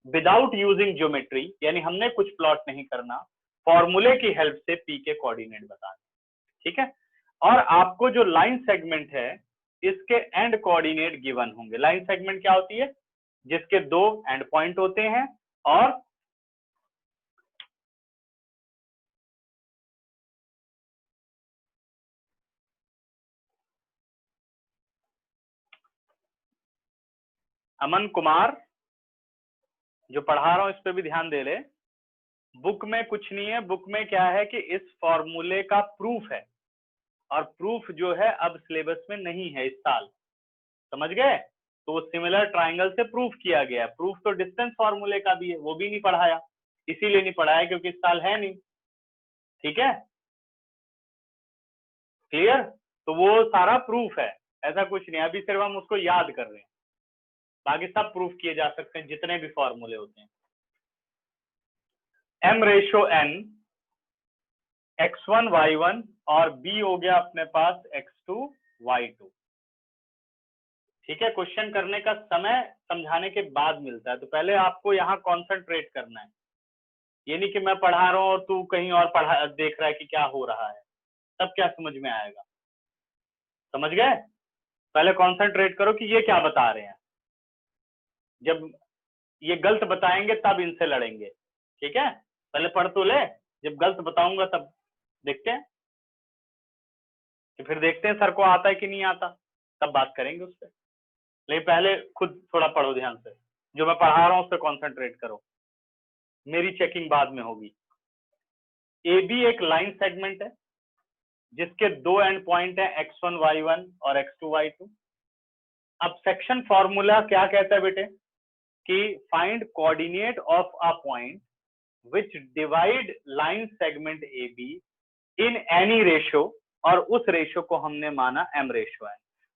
विदाउट यूजिंग ज्योमेट्री, यानी हमने कुछ प्लॉट नहीं करना, फॉर्मूले की हेल्प से P के कोऑर्डिनेट बताने, ठीक है। और आपको जो लाइन सेगमेंट है इसके एंड कोऑर्डिनेट गिवन होंगे। लाइन सेगमेंट क्या होती है? जिसके दो एंड पॉइंट होते हैं और अमन कुमार जो पढ़ा रहा हूं इस पे भी ध्यान दे ले। बुक में कुछ नहीं है, बुक में क्या है कि इस फॉर्मूले का प्रूफ है, और प्रूफ जो है अब सिलेबस में नहीं है इस साल, समझ गए? तो सिमिलर ट्राइंगल से प्रूफ किया गया। प्रूफ तो डिस्टेंस फॉर्मूले का भी है, वो भी नहीं पढ़ाया, इसीलिए नहीं पढ़ाया क्योंकि इस साल है नहीं, ठीक है, क्लियर? तो वो सारा प्रूफ है, ऐसा कुछ नहीं, अभी सिर्फ हम उसको याद कर रहे हैं, बाकी सब प्रूफ किए जा सकते हैं जितने भी फॉर्मूले होते हैं। m/n x1 y1 और b हो गया अपने पास x2 y2, ठीक है। क्वेश्चन करने का समय समझाने के बाद मिलता है, तो पहले आपको यहाँ कॉन्सेंट्रेट करना है। ये नहीं कि मैं पढ़ा रहा हूँ और तू कहीं और पढ़ा देख रहा है कि क्या हो रहा है, तब क्या समझ में आएगा? समझ गए? पहले कॉन्सेंट्रेट करो कि ये क्या बता रहे हैं, जब ये गलत बताएंगे तब इनसे लड़ेंगे, ठीक है। पहले पढ़ तो ले, जब गलत बताऊंगा तब देखते हैं, कि फिर देखते हैं सर को आता है कि नहीं आता, तब बात करेंगे उस पर। लेकिन पहले खुद थोड़ा पढ़ो ध्यान से, जो मैं पढ़ा रहा हूँ उस पर कॉन्सेंट्रेट करो, मेरी चेकिंग बाद में होगी। AB एक लाइन सेगमेंट है जिसके दो एंड पॉइंट है x1 y1 और x2 y2। अब सेक्शन फॉर्मूला क्या कहता है बेटे कि find coordinate of a point which divide line segment AB in any ratio, और उस रेशो को हमने माना m/n।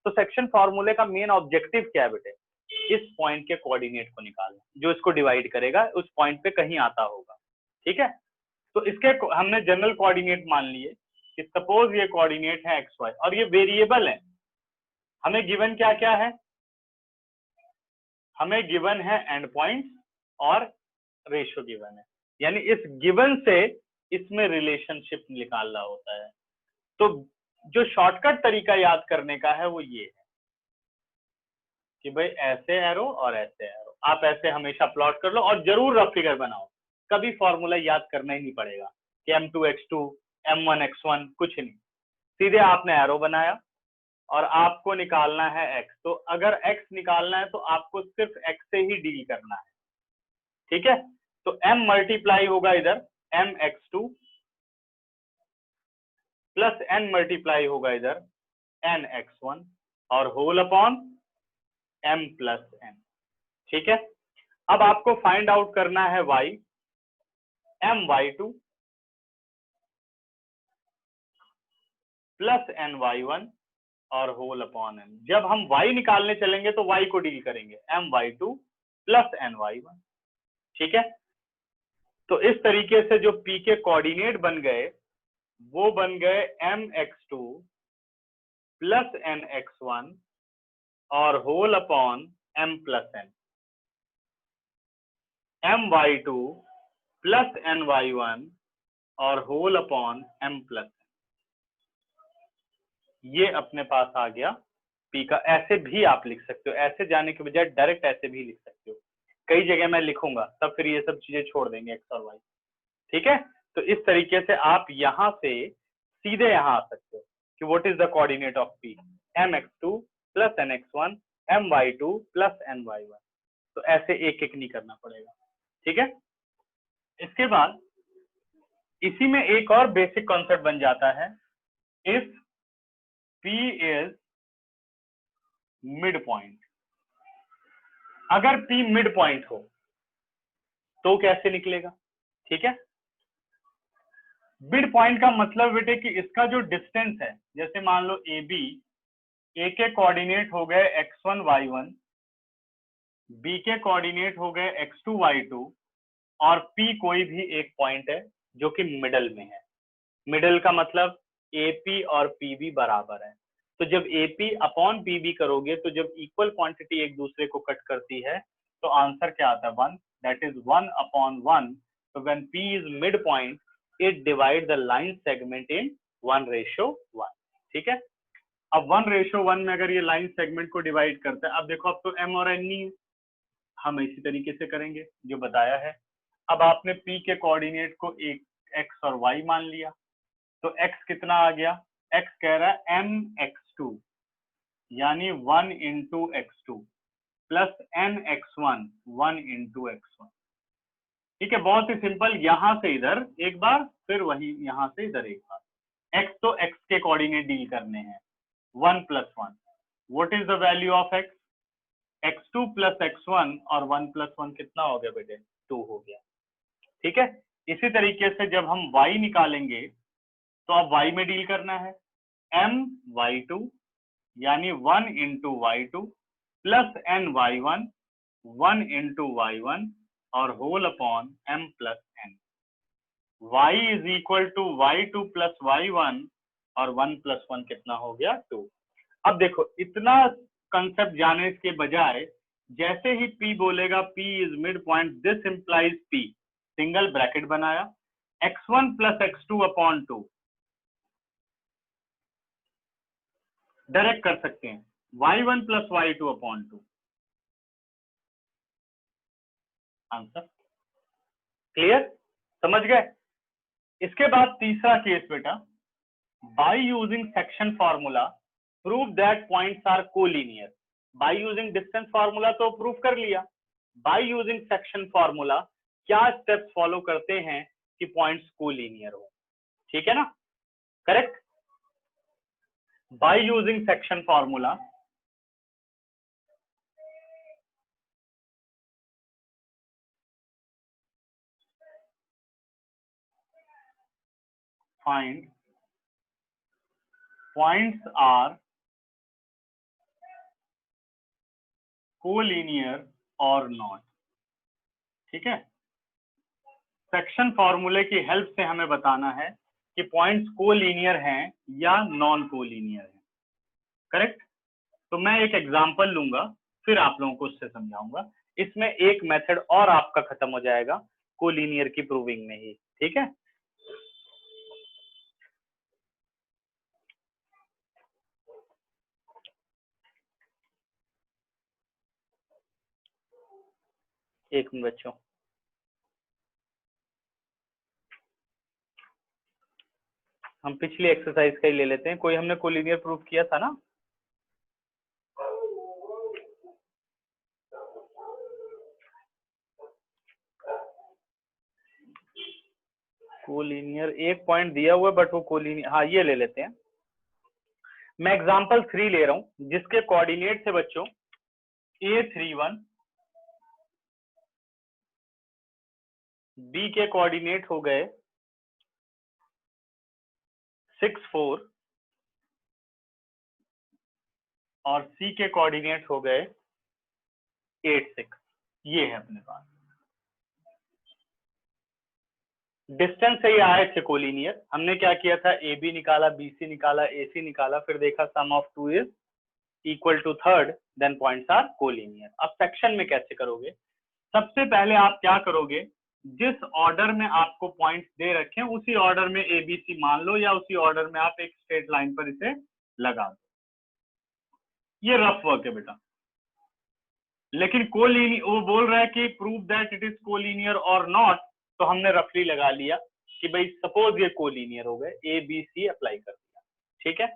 तो सेक्शन फॉर्मूले का मेन ऑब्जेक्टिव क्या है बेटे? इस पॉइंट के कोऑर्डिनेट को निकालना, जो इसको डिवाइड करेगा उस पॉइंट पे कहीं आता होगा, ठीक है। तो इसके हमने जनरल कोऑर्डिनेट मान लिए कि सपोज ये कोऑर्डिनेट है xy और ये वेरिएबल है। हमें गिवन क्या क्या है? हमें गिवन है एंड पॉइंट्स और रेशो गिवन है, यानी इस गिवन से इसमें रिलेशनशिप निकालना होता है। तो जो शॉर्टकट तरीका याद करने का है वो ये है कि भाई ऐसे एरो और ऐसे एरो, आप ऐसे हमेशा प्लॉट कर लो और जरूर रफ फिगर बनाओ, कभी फॉर्मूला याद करना ही नहीं पड़ेगा कि m2 x2 m1 x1, कुछ नहीं, सीधे आपने एरो बनाया और आपको निकालना है x। तो अगर x निकालना है तो आपको सिर्फ x से ही डील करना है, ठीक है। तो m मल्टीप्लाई होगा इधर mx2 प्लस n मल्टीप्लाई होगा इधर nx1 और होल अपॉन m+n, ठीक है। अब आपको फाइंड आउट करना है y, my2 प्लस ny1 और होल अपॉन n। जब हम y निकालने चलेंगे तो y को डील करेंगे my2 प्लस ny1, ठीक है। तो इस तरीके से जो p के कोऑर्डिनेट बन गए वो बन गए mx2 प्लस nx1 और whole upon m plus n, my2 plus ny1 और whole upon m plus n। ये अपने पास आ गया p का। ऐसे भी आप लिख सकते हो, ऐसे जाने के बजाय डायरेक्ट ऐसे भी लिख सकते हो। कई जगह मैं लिखूंगा तब फिर ये सब चीजें छोड़ देंगे x और y। ठीक है, तो इस तरीके से आप यहां से सीधे यहां आ सकते हो कि what is the coordinate of p, mx2 plus nx1 my2 plus ny1। तो ऐसे एक एक नहीं करना पड़ेगा। ठीक है, इसके बाद इसी में एक और बेसिक कॉन्सेप्ट बन जाता है, if p is mid point. अगर p मिड पॉइंट हो तो कैसे निकलेगा? ठीक है, मिड पॉइंट का मतलब बेटे कि इसका जो डिस्टेंस है, जैसे मान लो ए बी, ए के कोऑर्डिनेट हो गए x1 y1, बी के कोऑर्डिनेट हो गए x2 y2 और p कोई भी एक पॉइंट है जो कि मिडल में है। मिडल का मतलब AP और PB बराबर है। तो जब AP अपॉन PB करोगे तो जब इक्वल क्वांटिटी एक दूसरे को कट करती है तो आंसर क्या आता है? 1, दैट इज 1 अपॉन 1। तो when P is mid point it divide the line segment in 1:1। ठीक है, अब 1:1 में अगर ये लाइन सेगमेंट को डिवाइड करता है, अब देखो अब तो M और N नहीं है, हम इसी तरीके से करेंगे जो बताया है। अब आपने P के कोऑर्डिनेट को एक x और y मान लिया, तो x कितना आ गया? x कह रहा है mx2 यानी 1 into x2 plus nx1 1 into x1। ठीक है, बहुत ही सिंपल। यहां से इधर एक बार, फिर वही यहां से इधर एक बार। x तो x के कोऑर्डिनेट डील करने हैं, 1 plus 1। What is the value of x? x2 plus x1 और 1 प्लस 1 कितना हो गया बेटे? 2 हो गया। ठीक है, इसी तरीके से जब हम y निकालेंगे तो अब y में डील करना है, my2 यानी 1 into y2 plus ny1 1 into y1 और whole upon m plus n। y is equal to y2 plus y1 और 1 प्लस 1 कितना हो गया? 2। अब देखो, इतना कंसेप्ट जाने के बजाय जैसे ही p बोलेगा p is mid point, this implies p, single bracket बनाया, x1 plus x2 upon 2 direct कर सकते हैं, y1 plus y2 upon 2। Answer clear? समझ गए? इसके बाद तीसरा केस बेटा, by using section formula prove that points are collinear. By using distance formula तो प्रूव कर लिया, बाय यूजिंग सेक्शन फॉर्मूला क्या स्टेप्स फॉलो करते हैं कि पॉइंट्स कोलिनियर हो? ठीक है ना, correct. By using section formula find points are collinear or not। ठीक है, सेक्शन फॉर्मूले की हेल्प से हमें बताना है कि पॉइंट्स कोलिनियर हैं या नॉन कोलिनियर हैं। करेक्ट। तो मैं एक एग्जांपल लूंगा, फिर आप लोगों को उससे समझाऊंगा। इसमें एक मेथड और आपका खत्म हो जाएगा कोलिनियर की प्रूविंग में ही। ठीक है, एक मिनट बच्चों, हम पिछली एक्सरसाइज का ही ले लेते हैं। कोई हमने कोलिनियर प्रूफ किया था ना? कोलिनियर एक पॉइंट दिया हुआ है बट वो कोलिनियर, हाँ ये ले लेते हैं। मैं एग्जांपल 3 ले रहा हूं जिसके कोऑर्डिनेट थे बच्चों A31, B के कोऑर्डिनेट हो गए 6, 4 और C के कोऑर्डिनेट हो गए 8, 6। ये है अपने पास। डिस्टेंस से ये आए थे कोलिनियर, हमने क्या किया था, ए बी निकाला, बी सी निकाला, ए सी निकाला, फिर देखा sum of two is equal to third, then points are collinear. अब सेक्शन में कैसे करोगे, सबसे पहले आप क्या करोगे, जिस ऑर्डर में आपको पॉइंट्स दे रखे हैं उसी ऑर्डर में ए बी सी मान लो, या उसी ऑर्डर में आप एक स्ट्रेट लाइन पर इसे लगा दो। ये रफ वर्क है बेटा, लेकिन कोलिनियर वो बोल रहा है कि prove that it is collinear और नॉट, तो हमने रफली लगा लिया कि भाई सपोज ये कोलिनियर हो गए, ए बी सी अप्लाई कर दिया, ठीक है।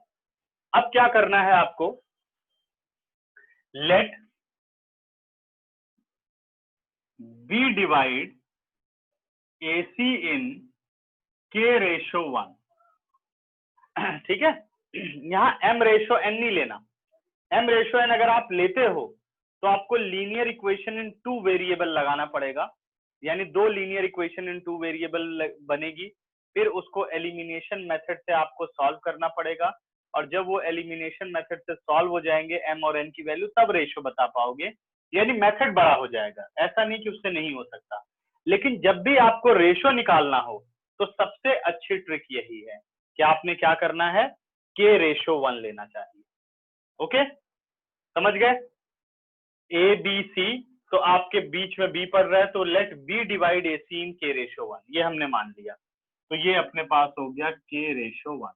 अब क्या करना है आपको, लेट बी डिवाइड ए सी इन के रेशो 1, ठीक है। यहाँ m रेशो n नहीं लेना, m रेशो n अगर आप लेते हो तो आपको linear equation in two variable लगाना पड़ेगा, यानी दो linear equation in two variable बनेगी, फिर उसको एलिमिनेशन मेथड से आपको सॉल्व करना पड़ेगा, और जब वो एलिमिनेशन मेथड से सॉल्व हो जाएंगे m और n की वैल्यू, तब रेशो बता पाओगे, यानी मेथड बड़ा हो जाएगा। ऐसा नहीं कि उससे नहीं हो सकता, लेकिन जब भी आपको रेशो निकालना हो तो सबसे अच्छी ट्रिक यही है कि आपने क्या करना है, के रेशो 1 लेना चाहिए। ओके, समझ गए। ए बी सी, तो आपके बीच में बी पड़ रहा है, तो लेट बी डिवाइड ए सी इन के रेशो 1, ये हमने मान लिया, तो ये अपने पास हो गया के रेशो 1,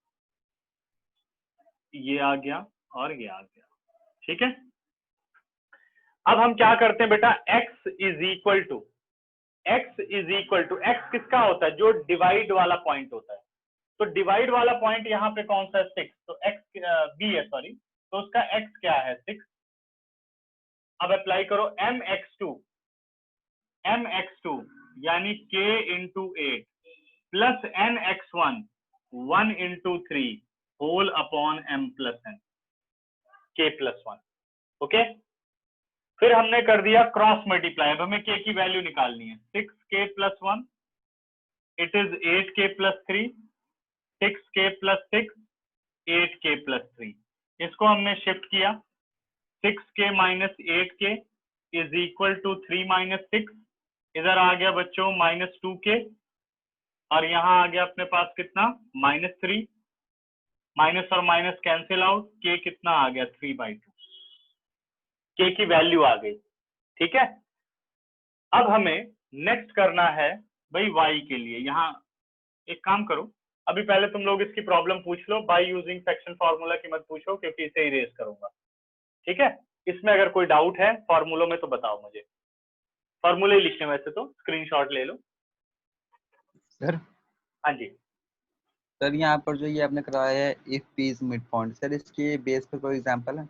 ये आ गया और ये आ गया, ठीक है। अब हम क्या करते हैं बेटा, x is equal to x किसका होता है, जो डिवाइड वाला पॉइंट होता है, तो डिवाइड वाला पॉइंट यहाँ पे कौन सा है, 6, तो x b है, सॉरी, तो उसका x क्या है, 6। अब अप्लाई करो mx2 यानी k into 8 plus nx1 1 into 3 whole upon m plus n, k plus 1, okay. फिर हमने कर दिया क्रॉस मल्टीप्लाई, अब हमें k की वैल्यू निकालनी है, 6k plus 1 it is 8k plus 3, 6k plus 6 8k plus 3, इसको हमने शिफ्ट किया, 6k minus 8k is equal to 3 minus 6, इधर आ गया बच्चों माइनस 2k, और यहाँ आ गया अपने पास कितना, -3, माइनस और माइनस कैंसिल आउट, k कितना आ गया 3/2, k की वैल्यू आ गई, ठीक है। अब हमें नेक्स्ट करना है भाई y के लिए, यहाँ एक काम करो, अभी पहले तुम लोग इसकी प्रॉब्लम पूछ लो, बाय यूजिंग सेक्शन फार्मूला की मत पूछो, क्योंकि इसे इरेज करूंगा, ठीक है। इसमें अगर कोई डाउट है फॉर्मूलों में तो बताओ मुझे, फॉर्मूले लिखने वैसे तो स्क्रीनशॉट ले लो। सर हाँ जी, सर यहाँ पर जो ये आपने कराया है if P is mid point, sir इसके बेस पर कोई एग्जांपल है?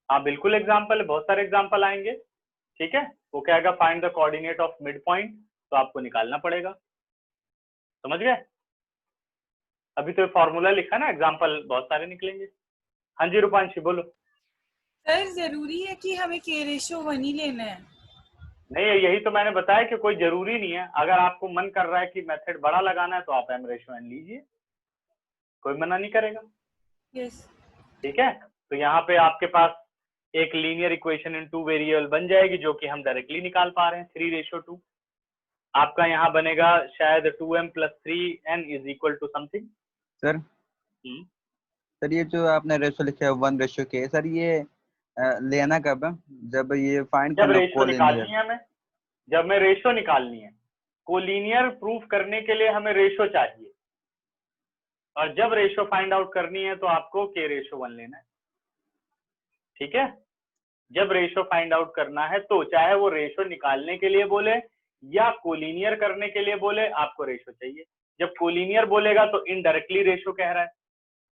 हाँ बिल्कुल एग्जाम्पल है, बहुत सारे एग्जाम्पल आएंगे, ठीक है। वो कहेगा find the coordinate of mid point, तो आपको निकालना पड़ेगा, समझ गए। अभी तो फॉर्मूला लिखा ना, एग्जाम्पल बहुत सारे निकलेंगे। हाँ जी रूपांशी बोलो। सर जरूरी है कि हमें के रेशो 1 ही लेना है? नहीं, यही तो मैंने बताया कि कोई जरूरी नहीं है, अगर आपको मन कर रहा है कि मेथड बड़ा लगाना है तो आप m रेशो n लीजिए, कोई मना नहीं करेगा, यस। ठीक है। तो यहाँ पे आपके पास एक linear equation in two variable बन जाएगी, जो कि हम डायरेक्टली निकाल पा रहे हैं, 3:2। आपका यहाँ बनेगा शायद 2m plus 3n is equal to something. Sir sir ये जो आपने रेशो लिखा है 1:k, सर ये लेना कब है, जब ये फाइंड जब करना रेशो निकालनी कोलिनियर? है हमें, जब में रेशो निकालनी है, कोलिनियर प्रूफ करने के लिए हमें रेशो चाहिए, और जब रेशो फाइंड आउट करनी है तो आपको के रेशो 1 लेना है, ठीक है। जब रेशो फाइंड आउट करना है तो चाहे वो रेशो निकालने के लिए बोले या कोलिनियर करने के लिए बोले, आपको रेशो चाहिए। जब कोलिनियर बोलेगा तो इनडायरेक्टली रेशो कह रहा है,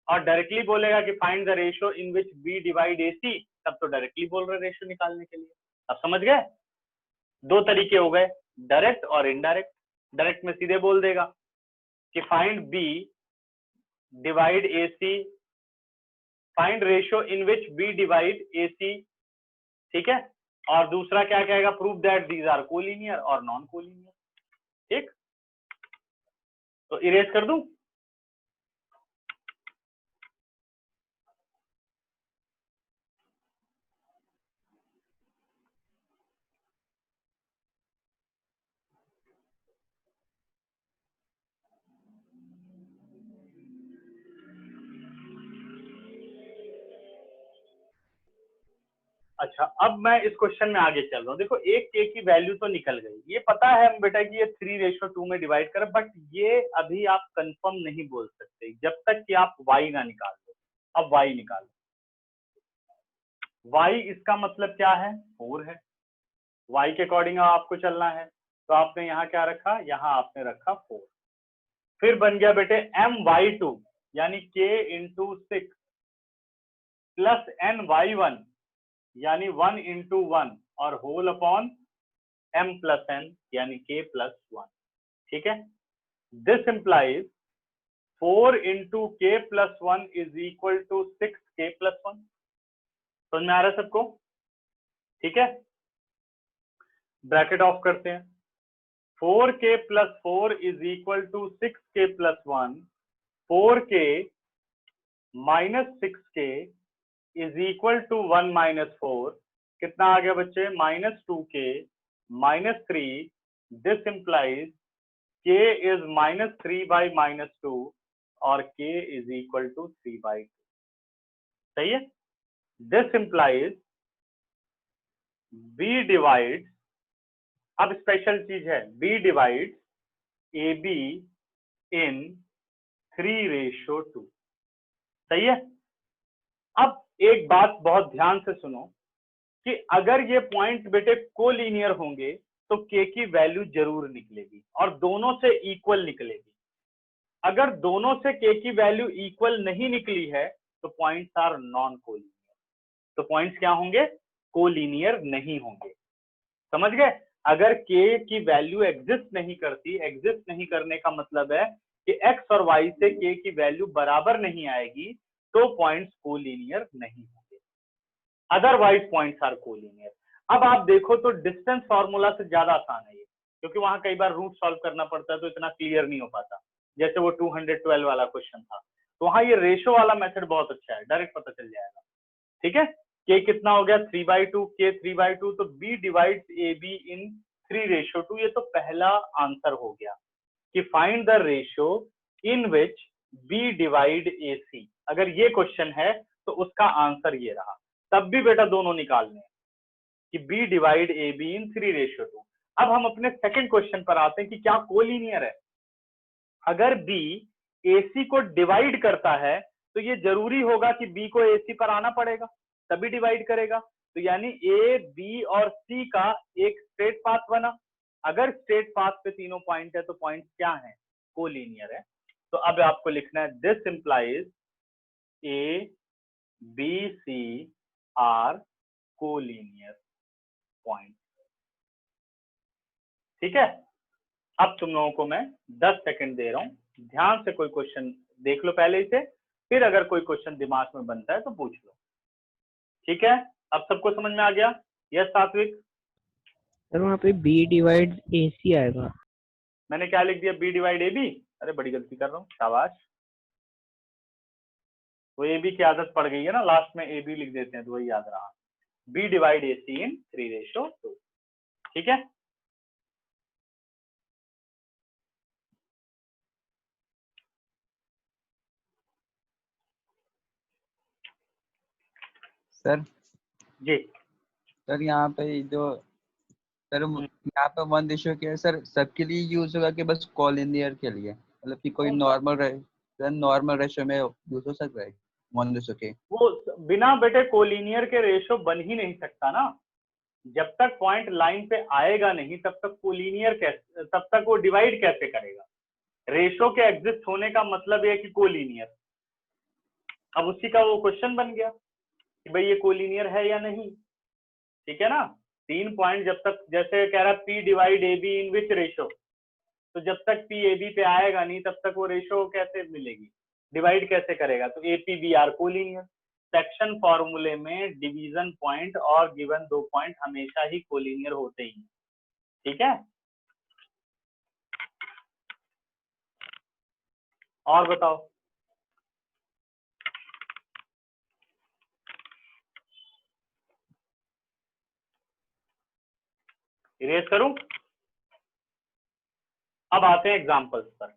और डायरेक्टली बोलेगा कि find the ratio in which B divide A C, तब तो डायरेक्टली बोल रहे रेशो निकालने के लिए। अब समझ गए, दो तरीके हो गए, डायरेक्ट और इनडायरेक्ट। डायरेक्ट में सीधे बोल देगा कि find B divide A C, find ratio in which B divide A C, ठीक है। और दूसरा क्या कहेगा, prove that these are collinear और नॉन कोलिनियर, ठीक। तो इरेज कर दूं, अच्छा, अब मैं इस क्वेश्चन में आगे चल रहा हूँ। देखो एक के की वैल्यू तो निकल गई, ये पता है हम बेटा कि ये 3:2 में डिवाइड कर, बट ये अभी आप कंफर्म नहीं बोल सकते जब तक कि आप y ना निकाल दो। अब y निकालो, y इसका मतलब क्या है, 4 है। y के अकॉर्डिंग आपको चलना है, तो आपने यहाँ क्या रखा, यहाँ आपने रखा 4। फिर बन गया बेटे my2 यानी k इंटू 6 प्लस ny1 यानी 1 इंटू 1 और whole upon m plus n यानी k प्लस 1। ठीक है, this implies 4 into k plus 1 is equal to 6k plus 1। समझ में आ रहा है सबको? ठीक है, ब्रैकेट ऑफ करते हैं। 4k plus 4 is equal to 6k plus 1। 4k minus 6k is equal to 1 minus 4। कितना आ गया बच्चे, minus 2k minus 3। This implies k is minus 3 by minus 2 और k इज इक्वल टू 3/2। सही है, दिस इंप्लाइज b डिवाइड, अब special चीज है, b डिवाइड ab इन 3:2। सही है। अब एक बात बहुत ध्यान से सुनो कि अगर ये पॉइंट बेटे कोलिनियर होंगे तो k की वैल्यू जरूर निकलेगी और दोनों से इक्वल निकलेगी। अगर दोनों से k की वैल्यू इक्वल नहीं निकली है तो पॉइंट्स आर नॉन कोलिनियर। तो पॉइंट्स क्या होंगे, कोलिनियर नहीं होंगे। समझ गए? अगर k की वैल्यू एग्जिस्ट नहीं करती, एग्जिस्ट नहीं करने का मतलब है कि x और y से k की वैल्यू बराबर नहीं आएगी, तो पॉइंट्स कोलिनियर नहीं होंगे। Otherwise points are collinear. अब आप देखो तो डिस्टेंस फॉर्मूला से ज्यादा आसान है ये, क्योंकि वहां कई बार रूट सॉल्व करना पड़ता है तो इतना क्लियर नहीं हो पाता। जैसे वो 212 वाला क्वेश्चन था, तो वहां ये रेशो वाला मेथड बहुत अच्छा है, डायरेक्ट पता चल जाएगा। ठीक है, k कितना हो गया, 3/2, k 3/2, तो b डिवाइड्स ab इन 3:2। ये तो पहला आंसर हो गया कि find the ratio in which b divide ac। अगर ये क्वेश्चन है तो उसका आंसर ये रहा। तब भी बेटा दोनों निकालने हैं कि b डिवाइड ab इन 3:2। अब हम अपने सेकंड क्वेश्चन पर आते हैं कि क्या कोलिनियर है। अगर b ac को डिवाइड करता है तो ये जरूरी होगा कि b को ac पर आना पड़ेगा, तभी डिवाइड करेगा। तो यानी a, b और c का एक स्ट्रेट पाथ बना। अगर स्ट्रेट पाथ पे तीनों पॉइंट है तो पॉइंट क्या है, कोलिनियर है। तो अब आपको लिखना है this implies a, b, c are collinear point. ठीक है, अब तुम लोगों को मैं 10 सेकंड दे रहा हूं, ध्यान से कोई क्वेश्चन देख लो पहले इसे, फिर अगर कोई क्वेश्चन दिमाग में बनता है तो पूछ लो। ठीक है, अब सबको समझ में आ गया? यस सात्विक? सर वहाँ पे b डिवाइड ac आएगा। मैंने क्या लिख दिया, b डिवाइड ab? अरे बड़ी गलती कर रहा हूँ, शाबाश। वो ab की आदत पड़ गई है ना, लास्ट में ab लिख देते हैं तो वही याद रहा। b डिवाइड ac इन 3:2। ठीक है, सर जी। सर यहाँ पे जो सर यहाँ पे 1:, क्या है सर, सबके लिए यूज होगा कि बस कॉलिनियर के लिए, मतलब कि कोई नॉर्मल रेशो में यूज हो सकता है 1:, के? वो बिना बेटे कोलिनियर के रेशो बन ही नहीं सकता ना। जब तक पॉइंट लाइन पे आएगा नहीं तब तक कोलिनियर कैसे, तब तक वो डिवाइड कैसे करेगा। रेशो के एग्जिस्ट होने का मतलब है कि कोलिनियर। अब उसी का वो क्वेश्चन बन गया कि भाई ये कोलिनियर है या नहीं। ठीक है ना, 3 पॉइंट जब तक, जैसे कह रहा p डिवाइड ab इन विच रेशो, तो जब तक p ab पे आएगा नहीं तब तक वो रेशो कैसे मिलेगी, डिवाइड कैसे करेगा। तो APBR कोलिनियर। सेक्शन फॉर्मूले में डिवीजन पॉइंट और गिवन 2 पॉइंट हमेशा ही कोलिनियर होते ही हैं। ठीक है, और बताओ। इरेज करूं? अब आते हैं एग्जांपल्स पर।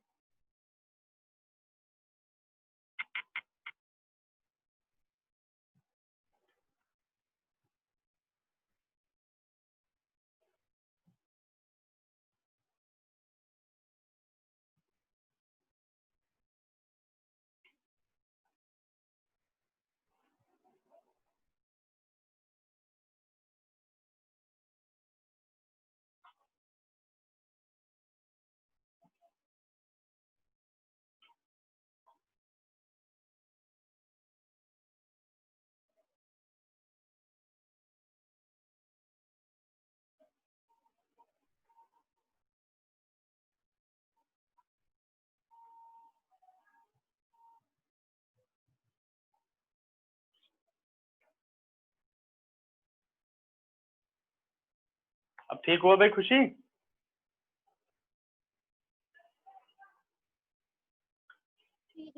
अब ठीक हुआ भाई खुशी?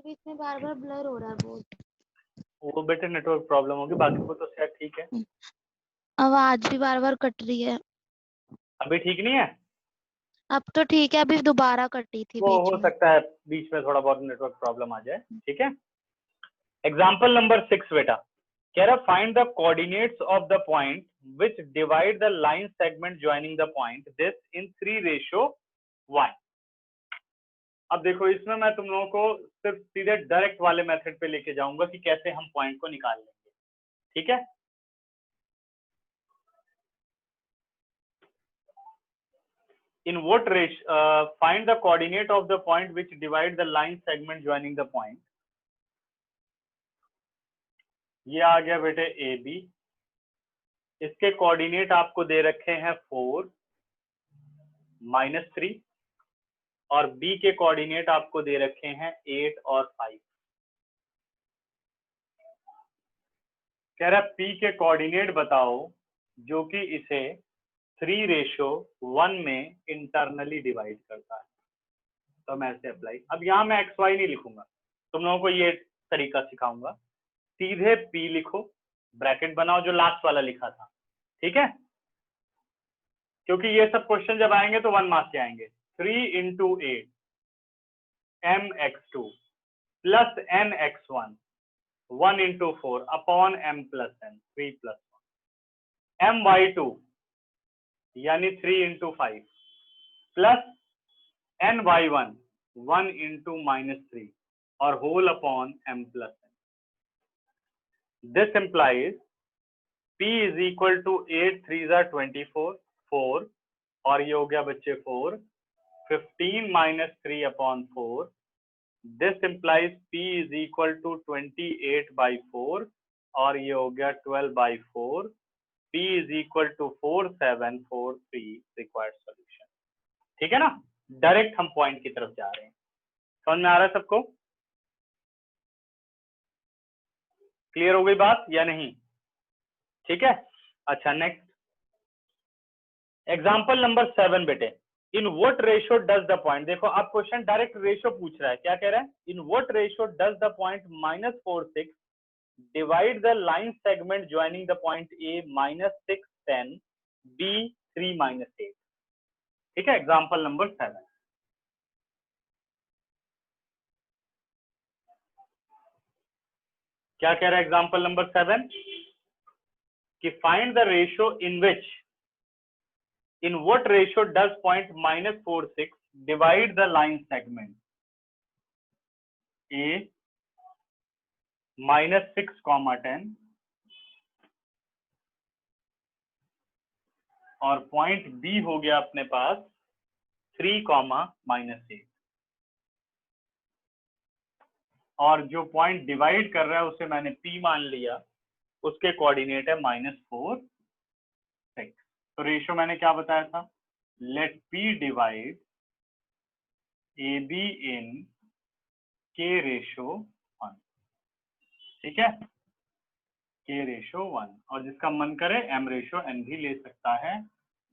बीच में बार बार ब्लर हो रहा है बहुत। वो बेटे नेटवर्क प्रॉब्लम होगी, बाकी वो तो शायद ठीक है। आवाज भी बार बार कट रही है। अभी ठीक नहीं है? अब तो ठीक है, अभी दोबारा कटी थी वो बीच हो में। सकता है बीच में थोड़ा बहुत नेटवर्क प्रॉब्लम आ जाए, ठीक है। एग्जाम्पल नंबर 6 बेटा कह रहा find the coordinates of the point which divide the line segment joining the point this in 3:1। अब देखो इसमें मैं तुम लोगों को सिर्फ सीधे डायरेक्ट वाले मेथड पे लेके जाऊंगा कि कैसे हम पॉइंट को निकाल लेंगे, ठीक है। In what ratio find the coordinate of the point which divide the line segment joining the point। ये आ गया बेटे ए बी, इसके कोऑर्डिनेट आपको दे रखे हैं 4 -3 और बी के कोऑर्डिनेट आपको दे रखे हैं 8 और 5। कह रहा पी के कोऑर्डिनेट बताओ जो कि इसे 3:1 में इंटरनली डिवाइड करता है। तो मैं ऐसे अप्लाई, अब यहाँ मैं एक्स वाई नहीं लिखूंगा, तुम लोगों को ये तरीका सिखाऊंगा। सीधे P लिखो, ब्रैकेट बनाओ जो लास्ट वाला लिखा था, ठीक है, क्योंकि ये सब क्वेश्चन जब आएंगे तो 1 मार्क्स के आएंगे। 3 × 8 mx2 plus nx1 1 × 4 upon m plus n 3 + 1 my2 यानी 3 × 5 प्लस ny1 1 × -3 और whole upon m plus n। This implies P is equal to 8 3s are 24 4 और ये हो गया बच्चे 4 15 - 3 upon 4। This implies P is equal to 28/4 और ये हो गया 12/4। P is equal to 4743 required solution। ठीक है ना, डायरेक्ट हम पॉइंट की तरफ जा रहे हैं। समझ में आ रहा है सबको? क्लियर हो गई बात या नहीं? ठीक है, अच्छा नेक्स्ट एग्जाम्पल नंबर 7 बेटे in what ratio does the point, देखो अब क्वेश्चन डायरेक्ट रेशियो पूछ रहा है। क्या कह रहा है? In what ratio does the point -4 6 divide the line segment joining the point A -6 10 B 3 - 8। ठीक है, एग्जाम्पल नंबर 7। क्या कह रहा है एग्जाम्पल नंबर 7 कि find the ratio in which, in what ratio does point -4 6 divide the line segment A -6, 10 और point B हो गया अपने पास 3, -8 और जो पॉइंट डिवाइड कर रहा है उसे मैंने P मान लिया, उसके कोऑर्डिनेट है -4 6। तो रेशियो मैंने क्या बताया था? लेट P डिवाइड AB इन K:1। ठीक है, K:1 और जिसका मन करे M:n भी ले सकता है,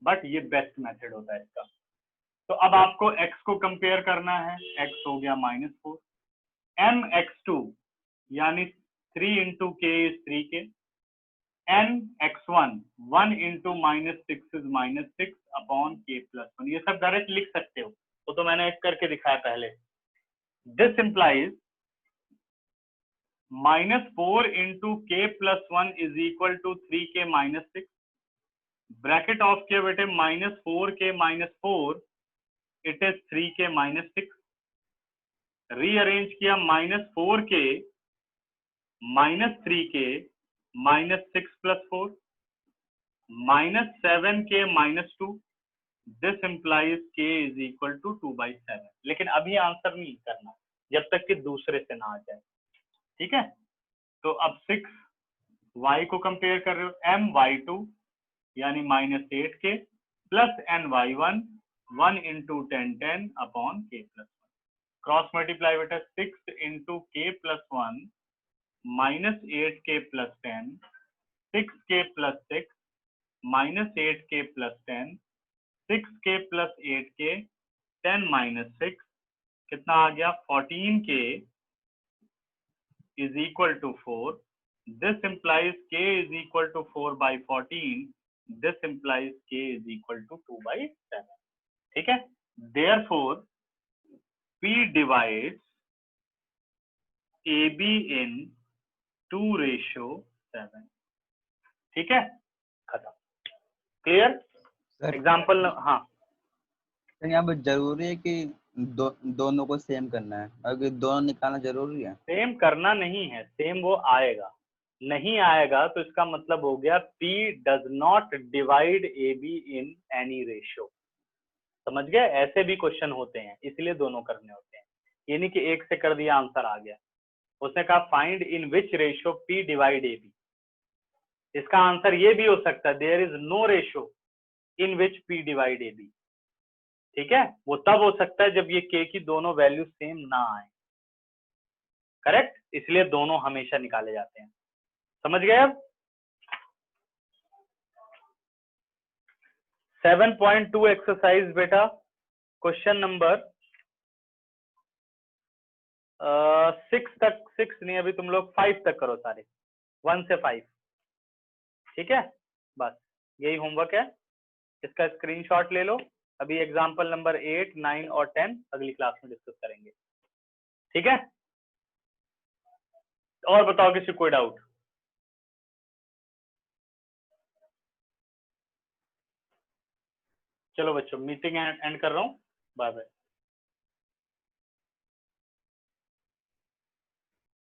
बट ये बेस्ट मेथड होता है इसका। तो अब आपको x को कंपेयर करना है, x हो गया -4, mx2 यानी 3 × k is 3k, nx1 1 × -6 is -6 upon k + 1। ये सब डायरेक्ट लिख सकते हो, वो तो मैंने करके दिखाया पहले। This implies -4 × k + 1 is equal to 3k - 6। Bracket of किया बेटे -4k - 4 it is 3k - 6। Rearrange किया -4k -3k -6 + 4 -7k -2। This implies k is equal to 2/7। लेकिन अभी आंसर नहीं करना जब तक कि दूसरे से ना आ जाए, ठीक है। तो अब 6 y को कंपेयर कर रहे हो, my2 यानी -8k plus ny1 1 × 10 10 upon k + 1। Cross multiply बेटा 6 × k + 1 -8k + 10 6k + 6 -8k + 10 6k plus 8k 10 minus 6 कितना आ गया 14k is equal to 4. This implies k is equal to 4 by 14. This implies k is equal to 2 by 7. ठीक है? Therefore, P divides AB in 2:7. ठीक है? खत्म. Clear? Sir Example हाँ. Sir यहाँ पर जरूरी है कि दोनों को सेम करना है, अगर दोनों निकालना जरूरी है? सेम करना नहीं है, सेम वो आएगा. नहीं आएगा तो इसका मतलब हो गया P does not divide AB in any ratio. समझ गए? ऐसे भी क्वेश्चन होते हैं, इसलिए दोनों करने होते हैं. ये नहीं कि एक से कर दिया आंसर आ गया. उसने कहा find in which ratio P divide AB. इसका आंसर ये भी हो सकता है there is no ratio in which P divide AB. ठीक है? वो तब हो सकता है जब ये K की दोनों वैल्यू सेम ना आए. करेक्ट? इसलिए दोनों हमेशा निकाले जाते हैं. समझ गए? अब 7.2 एक्सरसाइज बेटा, क्वेश्चन नंबर 6 तक, 6 नहीं अभी तुम लोग 5 तक करो सारे, 1 से 5. ठीक है? बस यही होमवर्क है, इसका स्क्रीनशॉट ले लो. अभी एग्जांपल नंबर 8, 9 और 10 अगली क्लास में डिस्कस करेंगे. ठीक है? और बताओ किसी कोई डाउट? चलो बच्चों मीटिंग एंड कर रहा हूँ. Bye bye.